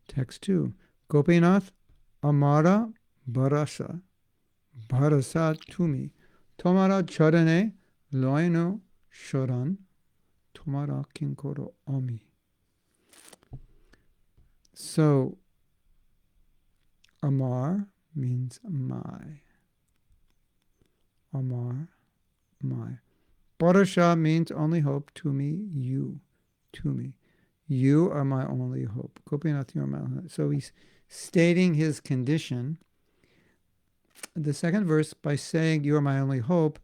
text 2. Gopinath Amara Barasa Barasa Tumi Tomara Charane Loino Shoran Tomara Kinkoro Ami. So Amar means my. Amar, my. Parasha means only hope. To me, you. To me. You are my only hope. Gopinath, you are my only hope. So he's stating his condition. The second verse, by saying you are my only hope,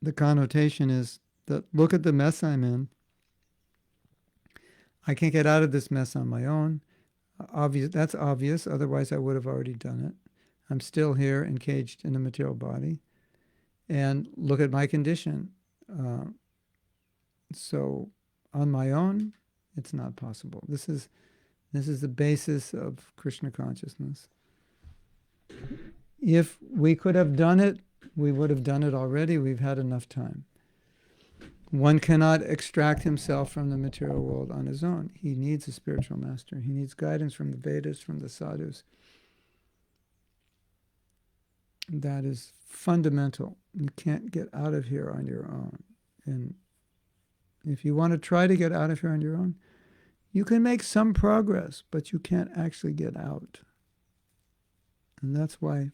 the connotation is that look at the mess I'm in. I can't get out of this mess on my own. Obvious. That's obvious. Otherwise, I would have already done it. I'm still here, encaged in a material body. And look at my condition. So on my own, it's not possible. This is the basis of Krishna consciousness. If we could have done it, we would have done it already. We've had enough time. One cannot extract himself from the material world on his own. He needs a spiritual master. He needs guidance from the Vedas, from the sadhus. That is fundamental. You can't get out of here on your own. And if you want to try to get out of here on your own, you can make some progress, but you can't actually get out. And that's why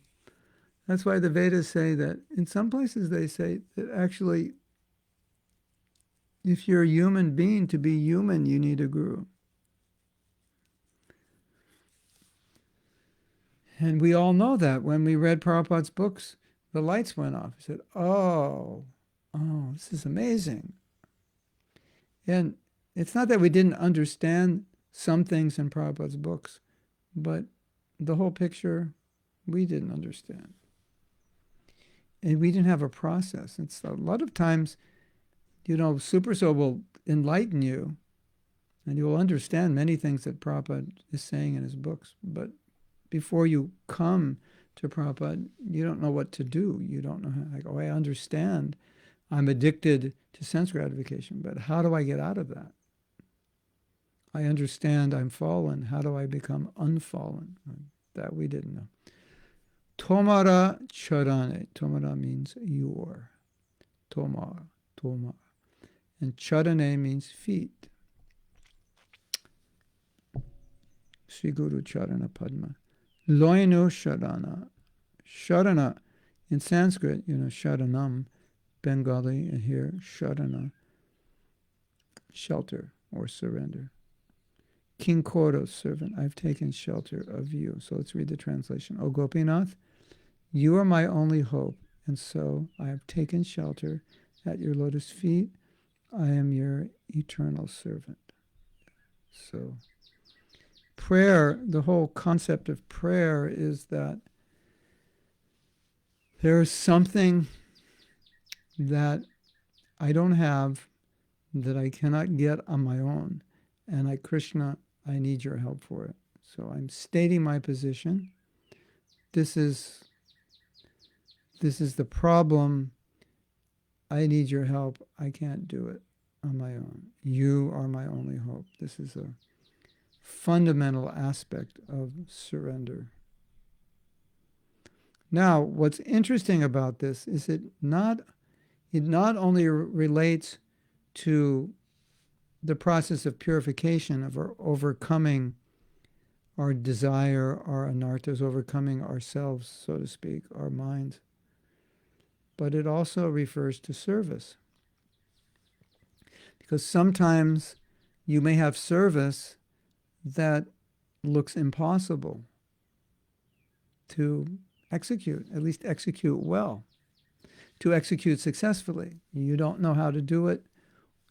the Vedas say that, in some places they say that actually, if you're a human being, to be human, you need a guru. And we all know that. When we read Prabhupada's books, the lights went off. We said, oh, this is amazing. And it's not that we didn't understand some things in Prabhupada's books, but the whole picture, we didn't understand. And we didn't have a process. It's a lot of times, Super Soul will enlighten you, and you will understand many things that Prabhupada is saying in his books. But before you come to Prabhupada, you don't know what to do. You don't know how, I understand I'm addicted to sense gratification, but how do I get out of that? I understand I'm fallen. How do I become unfallen? That we didn't know. Tomara charane. Tomara means your. Tomara. And charane means feet. Sri Guru Charana Padma. Loinu Sharana. Sharana, in Sanskrit, Sharanam, Bengali, and here, Sharana, shelter or surrender. King Koro's servant, I've taken shelter of you. So let's read the translation. O Gopinath, you are my only hope, and so I have taken shelter at your lotus feet. I am your eternal servant. So prayer, the whole concept of prayer is that there is something that I don't have, that I cannot get on my own. And Krishna, I need your help for it. So I'm stating my position. This is the problem. I need your help. I can't do it on my own. You are my only hope. This is a fundamental aspect of surrender. Now, what's interesting about this is it not only relates to the process of purification, of our overcoming our desire, our anarthas, overcoming ourselves, so to speak, our minds, but it also refers to service. Because sometimes you may have service that looks impossible to execute, at least execute well, to execute successfully. You don't know how to do it.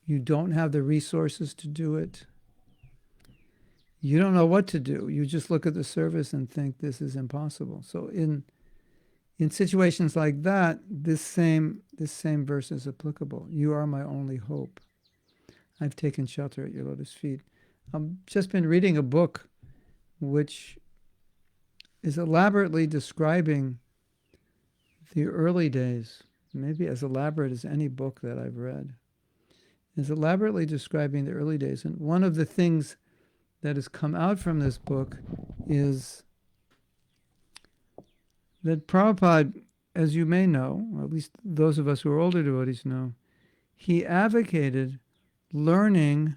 You don't have the resources to do it. You don't know what to do. You just look at the service and think this is impossible. So in situations like that, this same verse is applicable. You are my only hope. I've taken shelter at your lotus feet. I've just been reading a book which is elaborately describing the early days, maybe as elaborate as any book that I've read, is elaborately describing the early days. And one of the things that has come out from this book is that Prabhupada, as you may know, or at least those of us who are older devotees know, he advocated learning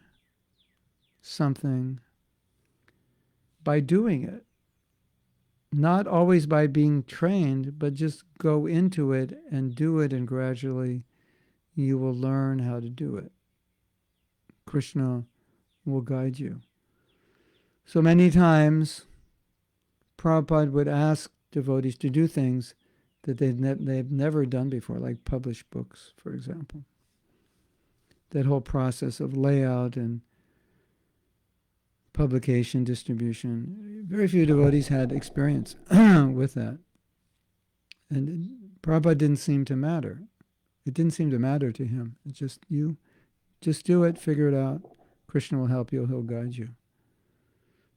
something by doing it. Not always by being trained, but just go into it and do it, and gradually you will learn how to do it. Krishna will guide you. So many times, Prabhupada would ask devotees to do things that they've never done before, like publish books, for example. That whole process of layout and publication, distribution. Very few devotees had experience with that. And Prabhupada didn't seem to matter. It didn't seem to matter to him. It's just, you just do it, figure it out. Krishna will help you, he'll guide you.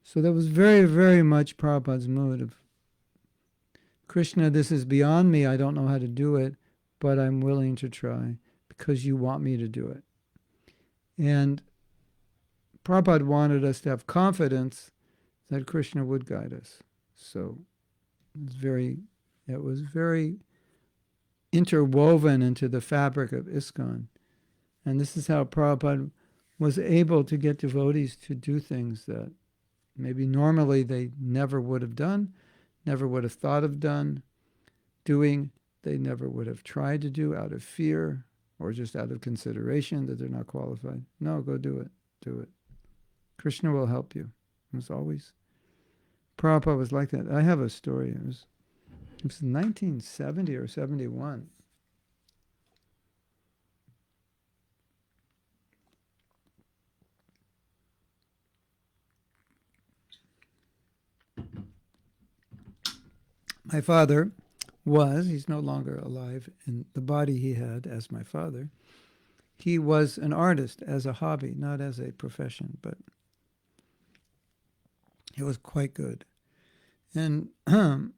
So that was very, very much Prabhupada's mood of Krishna, this is beyond me. I don't know how to do it, but I'm willing to try because you want me to do it. And Prabhupada wanted us to have confidence that Krishna would guide us. So it was very interwoven into the fabric of ISKCON. And this is how Prabhupada was able to get devotees to do things that maybe normally they never would have done, never would have thought of doing, they never would have tried to do out of fear or just out of consideration that they're not qualified. No, go do it. Do it. Krishna will help you. It was always. Prabhupada was like that. I have a story. It was 1970 or 71. My father he's no longer alive in the body he had as my father. He was an artist as a hobby, not as a profession, but he was quite good. And our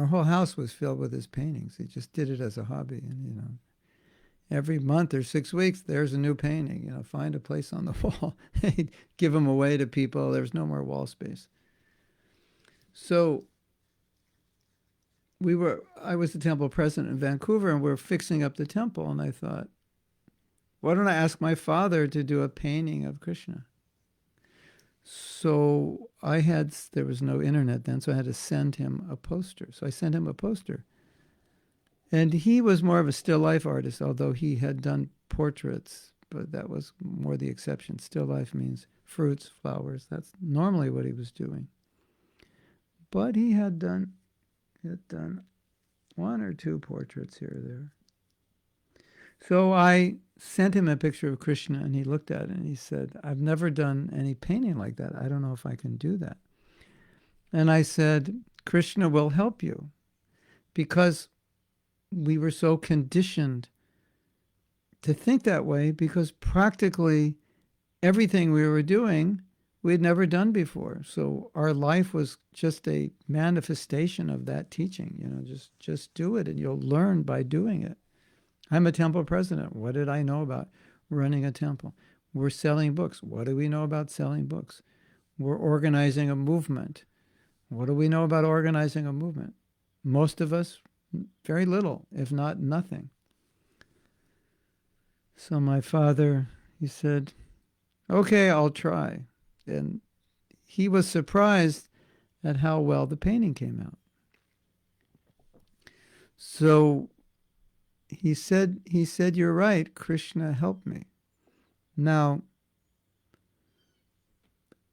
whole house was filled with his paintings. He just did it as a hobby. And, every month or 6 weeks, there's a new painting. Find a place on the wall. He'd give them away to people. There's no more wall space. So I was the temple president in Vancouver, and we're fixing up the temple, and I thought, why don't I ask my father to do a painting of Krishna? So there was no internet then, so I had to send him a poster. So I sent him a poster. And he was more of a still life artist, although he had done portraits, but that was more the exception. Still life means fruits, flowers. That's normally what he was doing. But he had done 1 or 2 portraits here or there. So I sent him a picture of Krishna, and he looked at it, and he said, I've never done any painting like that. I don't know if I can do that. And I said, Krishna will help you, because we were so conditioned to think that way, because practically everything we were doing we had never done before. So our life was just a manifestation of that teaching. Just do it, and you'll learn by doing it. I'm a temple president. What did I know about running a temple? We're selling books. What do we know about selling books? We're organizing a movement. What do we know about organizing a movement? Most of us, very little, if not nothing. So my father, he said, okay, I'll try. And he was surprised at how well the painting came out. So he said, you're right, Krishna helped me. Now,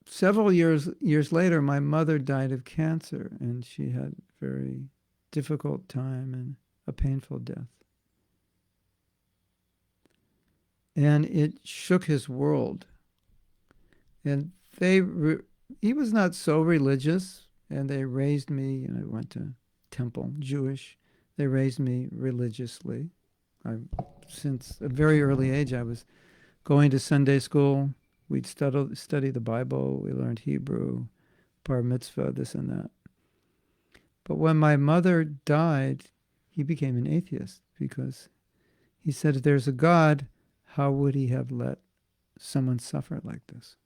several years later, my mother died of cancer, and she had a very difficult time and a painful death. And it shook his world. And he was not so religious, and they raised me, I went to temple, Jewish. They raised me religiously. Since a very early age, I was going to Sunday school. We'd study the Bible. We learned Hebrew, bar mitzvah, this and that. But when my mother died, he became an atheist, because he said, if there's a God, how would he have let someone suffer like this?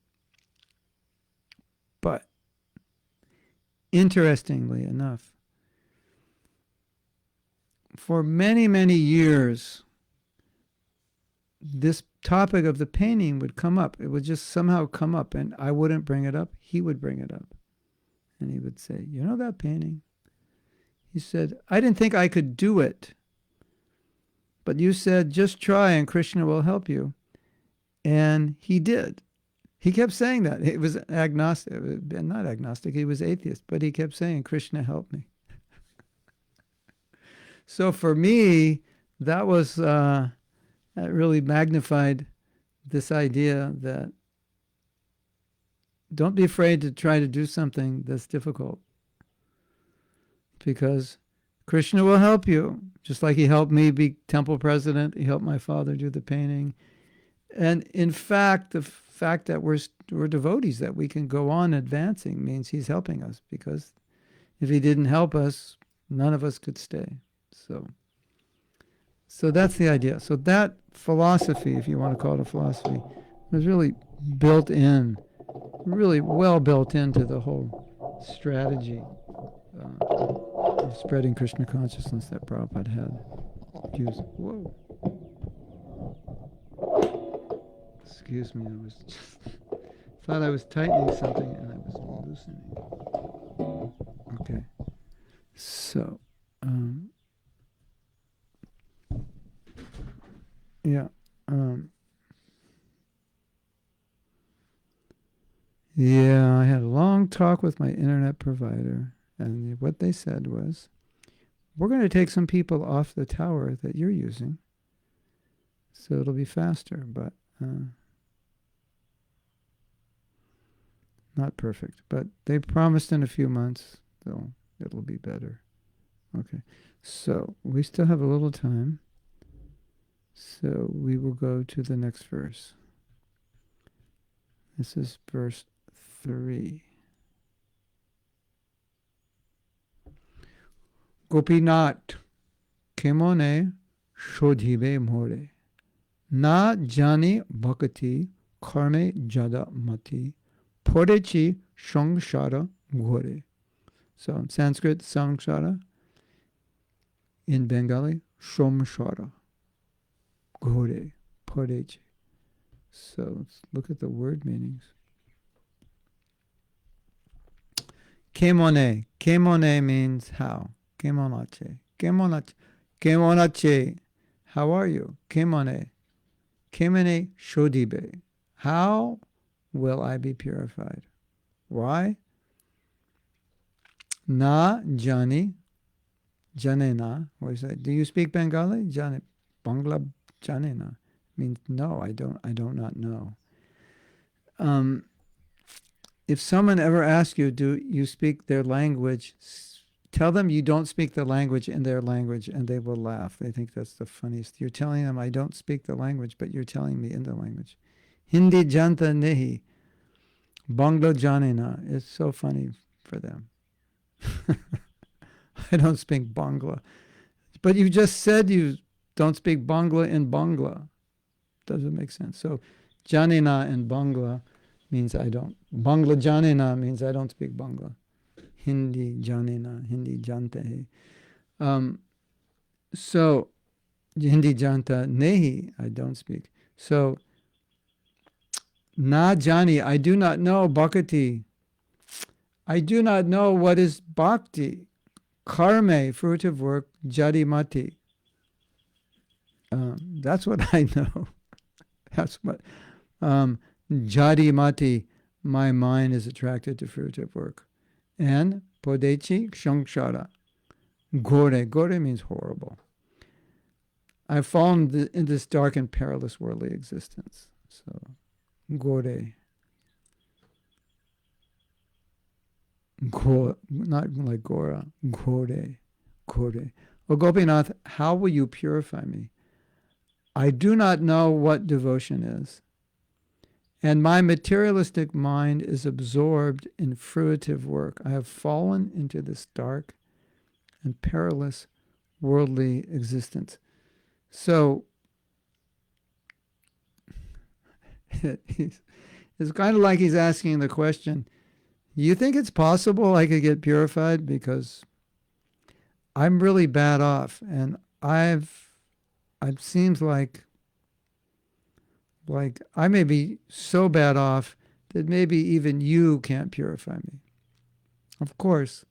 But interestingly enough, for many, many years, this topic of the painting would come up. It would just somehow come up, and I wouldn't bring it up. He would bring it up. And he would say, you know that painting? He said, I didn't think I could do it. But you said, just try and Krishna will help you. And he did. He kept saying that. He was agnostic, not agnostic, he was atheist, but he kept saying, Krishna help me. So for me, that was, that really magnified this idea that don't be afraid to try to do something that's difficult, because Krishna will help you. Just like he helped me be temple president, he helped my father do the painting. And in fact, the fact that we're devotees, that we can go on advancing, means he's helping us, because if he didn't help us, none of us could stay. So that's the idea. So that philosophy, if you want to call it a philosophy, was really built in, really well built into the whole strategy of spreading Krishna consciousness that Prabhupada had used. Whoa. Excuse me, I was just thought I was tightening something and I was loosening. Okay. So, yeah. Yeah, I had a long talk with my internet provider, and what they said was, we're going to take some people off the tower that you're using, so it'll be faster, but not perfect. But they promised in a few months, so it'll be better. Okay, so we still have a little time, so we will go to the next verse. This is verse 3. Gopinat kemone shodhibe more na jani bhakti karme jada mati porechi samsara gore. So in Sanskrit, samsara. In Bengali, samsara gore porechi. So let's look at the word meanings. Kemone. Kemone means how. Kemonache. Kemonache. Kemonache. How are you? Kemone. Kemone shodibe. How will I be purified? Why? Na jani. Janena. What is that? Do you speak Bengali? Jane. Bangla janena. Means no, I do not know. If someone ever asks you, do you speak their language, tell them you don't speak the language in their language, and they will laugh. They think that's the funniest. You're telling them, I don't speak the language, but you're telling me in the language. Hindi janta nehi, Bangla janena. It's so funny for them. I don't speak Bangla. But you just said you don't speak Bangla in Bangla. Doesn't make sense. So janena in Bangla means I don't. Bangla janena means I don't speak Bangla. Hindi janena, Hindi jante. So Hindi janta nehi, I don't speak. So na jani, I do not know bhakti. I do not know what is bhakti. Karme, fruitive work, jadi mati. That's what I know. That's what. Jadi mati, my mind is attracted to fruitive work. And podechi samsara. Gore. Gore means horrible. I've fallen in this dark and perilous worldly existence. So, gore. Gore, not like Gora. Gore. Gore. Oh, Gopinath, how will you purify me? I do not know what devotion is. And my materialistic mind is absorbed in fruitive work. I have fallen into this dark and perilous worldly existence. So it's kind of like he's asking the question, you think it's possible I could get purified? Because I'm really bad off, and it seems like I may be so bad off that maybe even you can't purify me. Of course,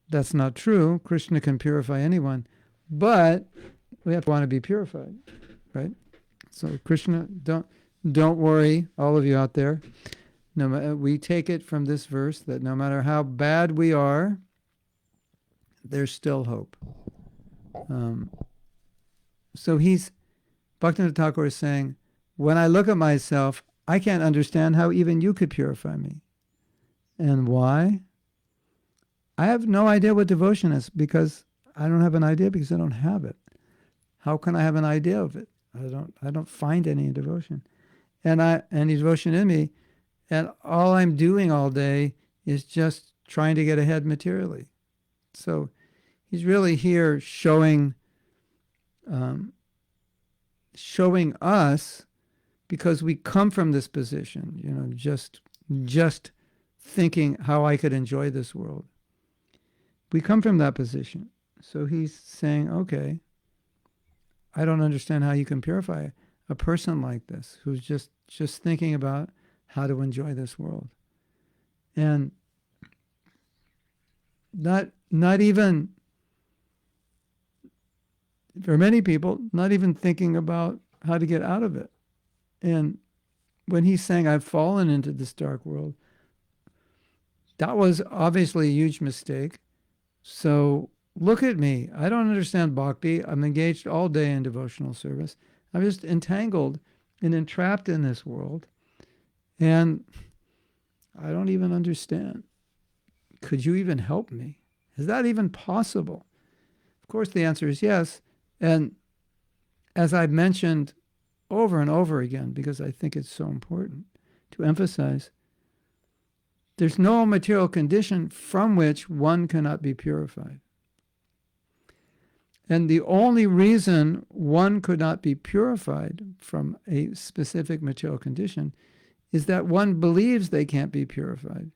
that's not true. Krishna can purify anyone, but we have to want to be purified, right? So Krishna, don't worry, all of you out there. We take it from this verse that no matter how bad we are, there's still hope. So Bhaktivinoda Thakur is saying, when I look at myself, I can't understand how even you could purify me. And why? I have no idea what devotion is, because I don't have an idea, because I don't have it. How can I have an idea of it? I don't find any in devotion. and devotion in me, and all I'm doing all day is just trying to get ahead materially. So he's really here showing us, because we come from this position, just thinking how I could enjoy this world. We come from that position. So he's saying, okay, I don't understand how you can purify a person like this who's just thinking about how to enjoy this world. And not even, for many people, not even thinking about how to get out of it. And when he's saying, I've fallen into this dark world, that was obviously a huge mistake. So look at me. I don't understand bhakti. I'm engaged all day in devotional service. I'm just entangled and entrapped in this world. And I don't even understand. Could you even help me? Is that even possible? Of course, the answer is yes. And as I've mentioned over and over again, because I think it's so important to emphasize, there's no material condition from which one cannot be purified. And the only reason one could not be purified from a specific material condition is that one believes they can't be purified.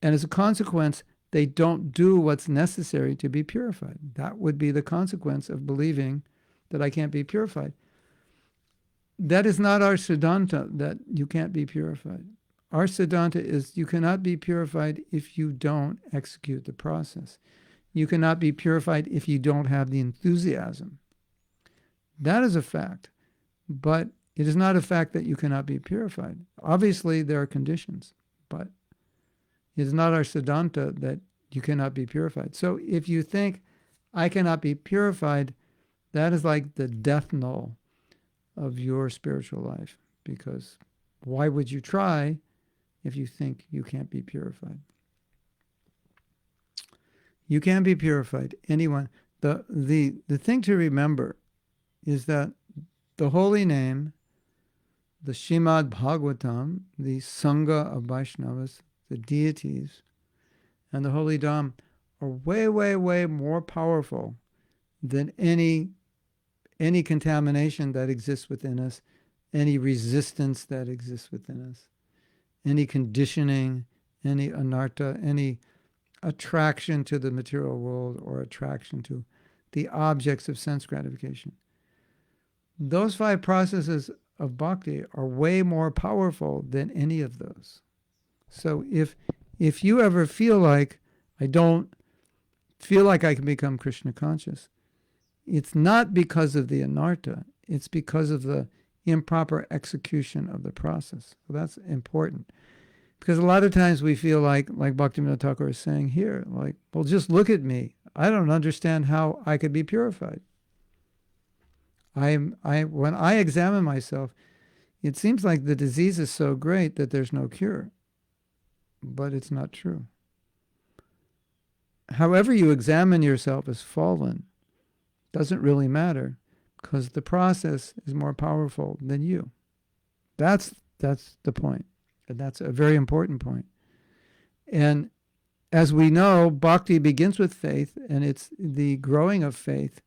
And as a consequence, they don't do what's necessary to be purified. That would be the consequence of believing that I can't be purified. That is not our siddhanta, that you can't be purified. Our siddhanta is you cannot be purified if you don't execute the process. You cannot be purified if you don't have the enthusiasm. That is a fact, but it is not a fact that you cannot be purified. Obviously, there are conditions, but it is not our siddhanta that you cannot be purified. So if you think, I cannot be purified, that is like the death knell of your spiritual life, because why would you try if you think you can't be purified? You can be purified. Anyone. The thing to remember is that the holy name, the Srimad Bhagavatam, the Sangha of Vaishnavas, the deities, and the holy Dham are way, way, way more powerful than any contamination that exists within us, any resistance that exists within us, any conditioning, any anartha, any attraction to the material world or attraction to the objects of sense gratification. Those 5 processes of bhakti are way more powerful than any of those. So if you ever feel like, I don't feel like I can become Krishna conscious, it's not because of the anartha, it's because of the improper execution of the process. So that's important. Because a lot of times we feel like Bhaktivinoda Thakur is saying here, like, well, just look at me. I don't understand how I could be purified. When I examine myself, it seems like the disease is so great that there's no cure. But it's not true. However you examine yourself as fallen doesn't really matter, because the process is more powerful than you. That's the point. And that's a very important point. And as we know, bhakti begins with faith, and it's the growing of faith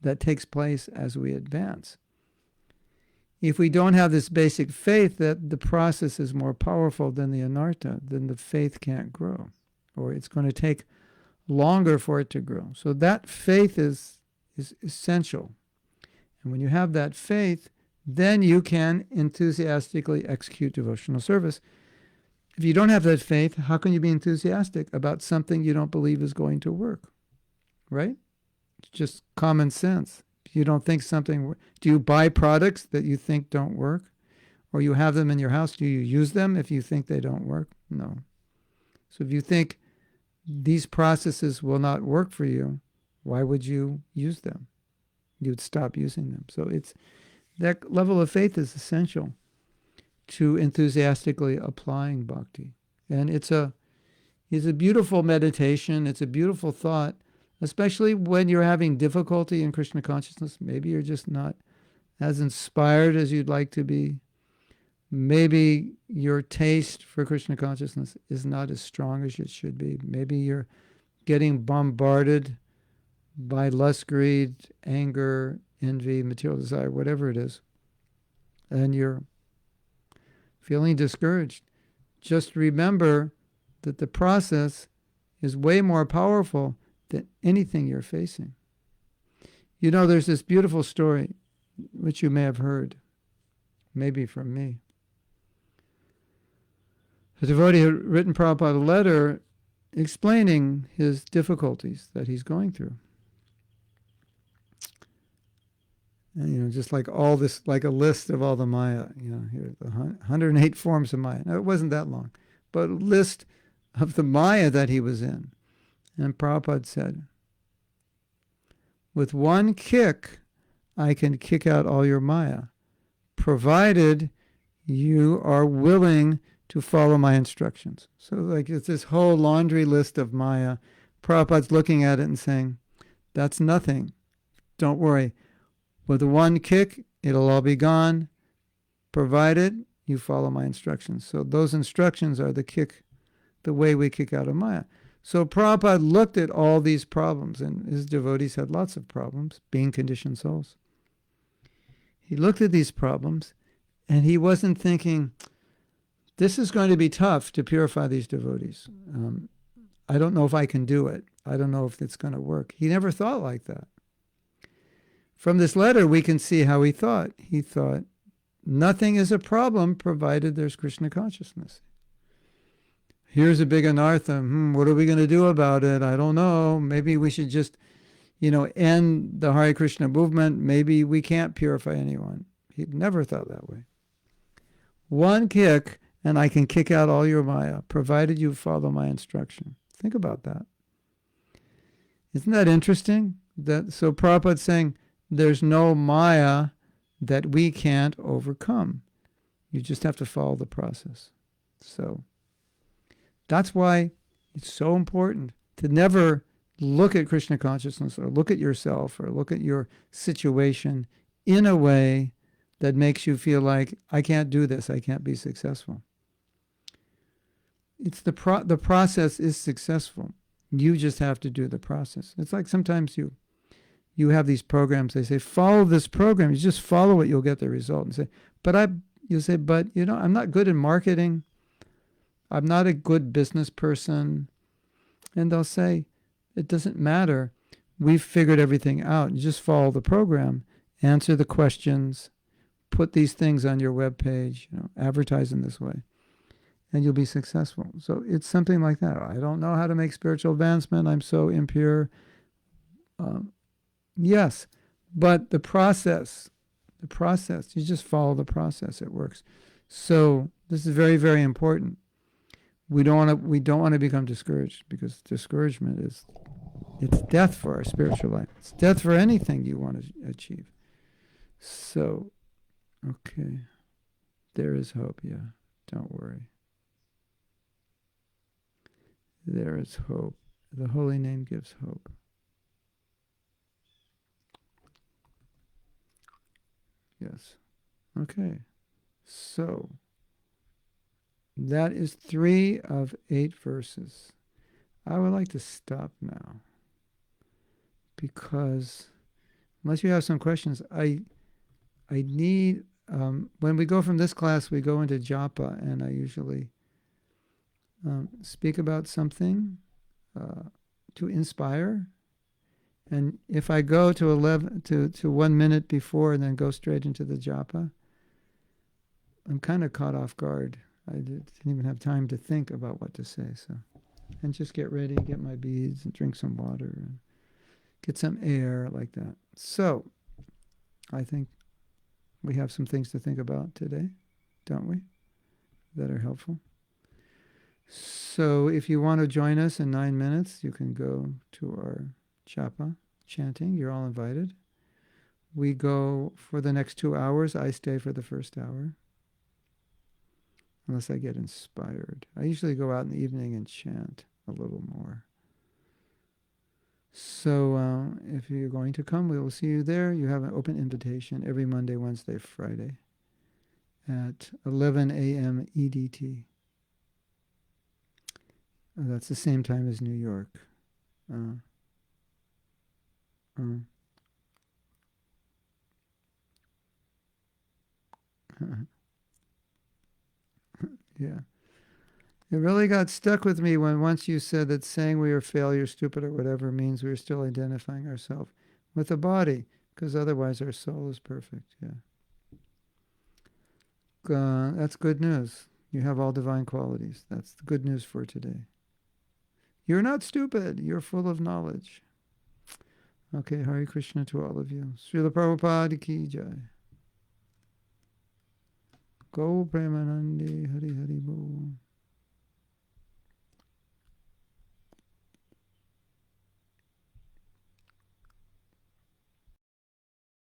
that takes place as we advance. If we don't have this basic faith that the process is more powerful than the anartha, then the faith can't grow, or it's going to take longer for it to grow. So that faith is essential. And when you have that faith, then you can enthusiastically execute devotional service. If you don't have that faith, how can you be enthusiastic about something you don't believe is going to work? Right? It's just common sense. If you don't think something, do you buy products that you think don't work? Or you have them in your house, do you use them if you think they don't work? No. So if you think these processes will not work for you, why would you use them? You'd stop using them. So it's that level of faith is essential to enthusiastically applying bhakti. And it's a beautiful meditation. It's a beautiful thought, especially when you're having difficulty in Krishna consciousness. Maybe you're just not as inspired as you'd like to be. Maybe your taste for Krishna consciousness is not as strong as it should be. Maybe you're getting bombarded by lust, greed, anger, envy, material desire, whatever it is, and you're feeling discouraged. Just remember that the process is way more powerful than anything you're facing. You know, there's this beautiful story, which you may have heard, maybe from me. A devotee had written Prabhupada a letter explaining his difficulties that he's going through. And, you know, just like all this, like a list of all the Maya, you know, here, the 108 forms of Maya. Now, it wasn't that long, but a list of the Maya that he was in. And Prabhupada said, with one kick, I can kick out all your Maya, provided you are willing to follow my instructions. So like it's this whole laundry list of Maya. Prabhupada's looking at it and saying, that's nothing. Don't worry. With one kick, it'll all be gone, provided you follow my instructions. So those instructions are the way we kick out of Maya. So Prabhupada looked at all these problems, and his devotees had lots of problems, being conditioned souls. He looked at these problems, and he wasn't thinking, this is going to be tough to purify these devotees. I don't know if I can do it. I don't know if it's going to work. He never thought like that. From this letter, we can see how he thought. He thought, nothing is a problem provided there's Krishna consciousness. Here's a big anartha. What are we going to do about it? I don't know. Maybe we should just, end the Hare Krishna movement. Maybe we can't purify anyone. He never thought that way. One kick, and I can kick out all your Maya, provided you follow my instruction. Think about that. Isn't that interesting? So Prabhupada's saying, there's no Maya that we can't overcome. You just have to follow the process. So that's why it's so important to never look at Krishna consciousness or look at yourself or look at your situation in a way that makes you feel like, I can't do this, I can't be successful. It's the process is successful. You just have to do the process. It's like sometimes you have these programs, they say, follow this program. You just follow it, you'll get the result. And say, you'll say, I'm not good in marketing. I'm not a good business person. And they'll say, it doesn't matter. We've figured everything out. You just follow the program, answer the questions, put these things on your webpage, advertise in this way, and you'll be successful. So it's something like that. I don't know how to make spiritual advancement. I'm so impure. Yes, but the process, you just follow the process. It works. So this is very, very important. We don't want to become discouraged, because discouragement it's death for our spiritual life. It's death for anything you want to achieve. So, okay, there is hope. Yeah, don't worry. There is hope. The holy name gives hope. Yes. Okay. So that is 3 of 8 verses. I would like to stop now, because unless you have some questions, I need, when we go from this class, we go into japa, and I usually speak about something to inspire. And if I go to 1 minute before and then go straight into the japa, I'm kind of caught off guard. I didn't even have time to think about what to say. And just get ready, get my beads, and drink some water, and get some air like that. So I think we have some things to think about today, don't we? That are helpful. So if you want to join us in 9 minutes, you can go to our japa chanting. You're all invited. We go for the next 2 hours. I stay for the first hour, unless I get inspired. I usually go out in the evening and chant a little more. So if you're going to come, we will see you there. You have an open invitation every Monday, Wednesday, Friday at 11 a.m. EDT. That's the same time as New York. Yeah. It really got stuck with me when once you said that saying we are failure, stupid, or whatever means we're still identifying ourselves with the body, because otherwise our soul is perfect. Yeah. That's good news. You have all divine qualities. That's the good news for today. You're not stupid. You're full of knowledge. Okay, Hare Krishna to all of you. Srila Prabhupada ki jai. Go Premanande Hari Hari Bol.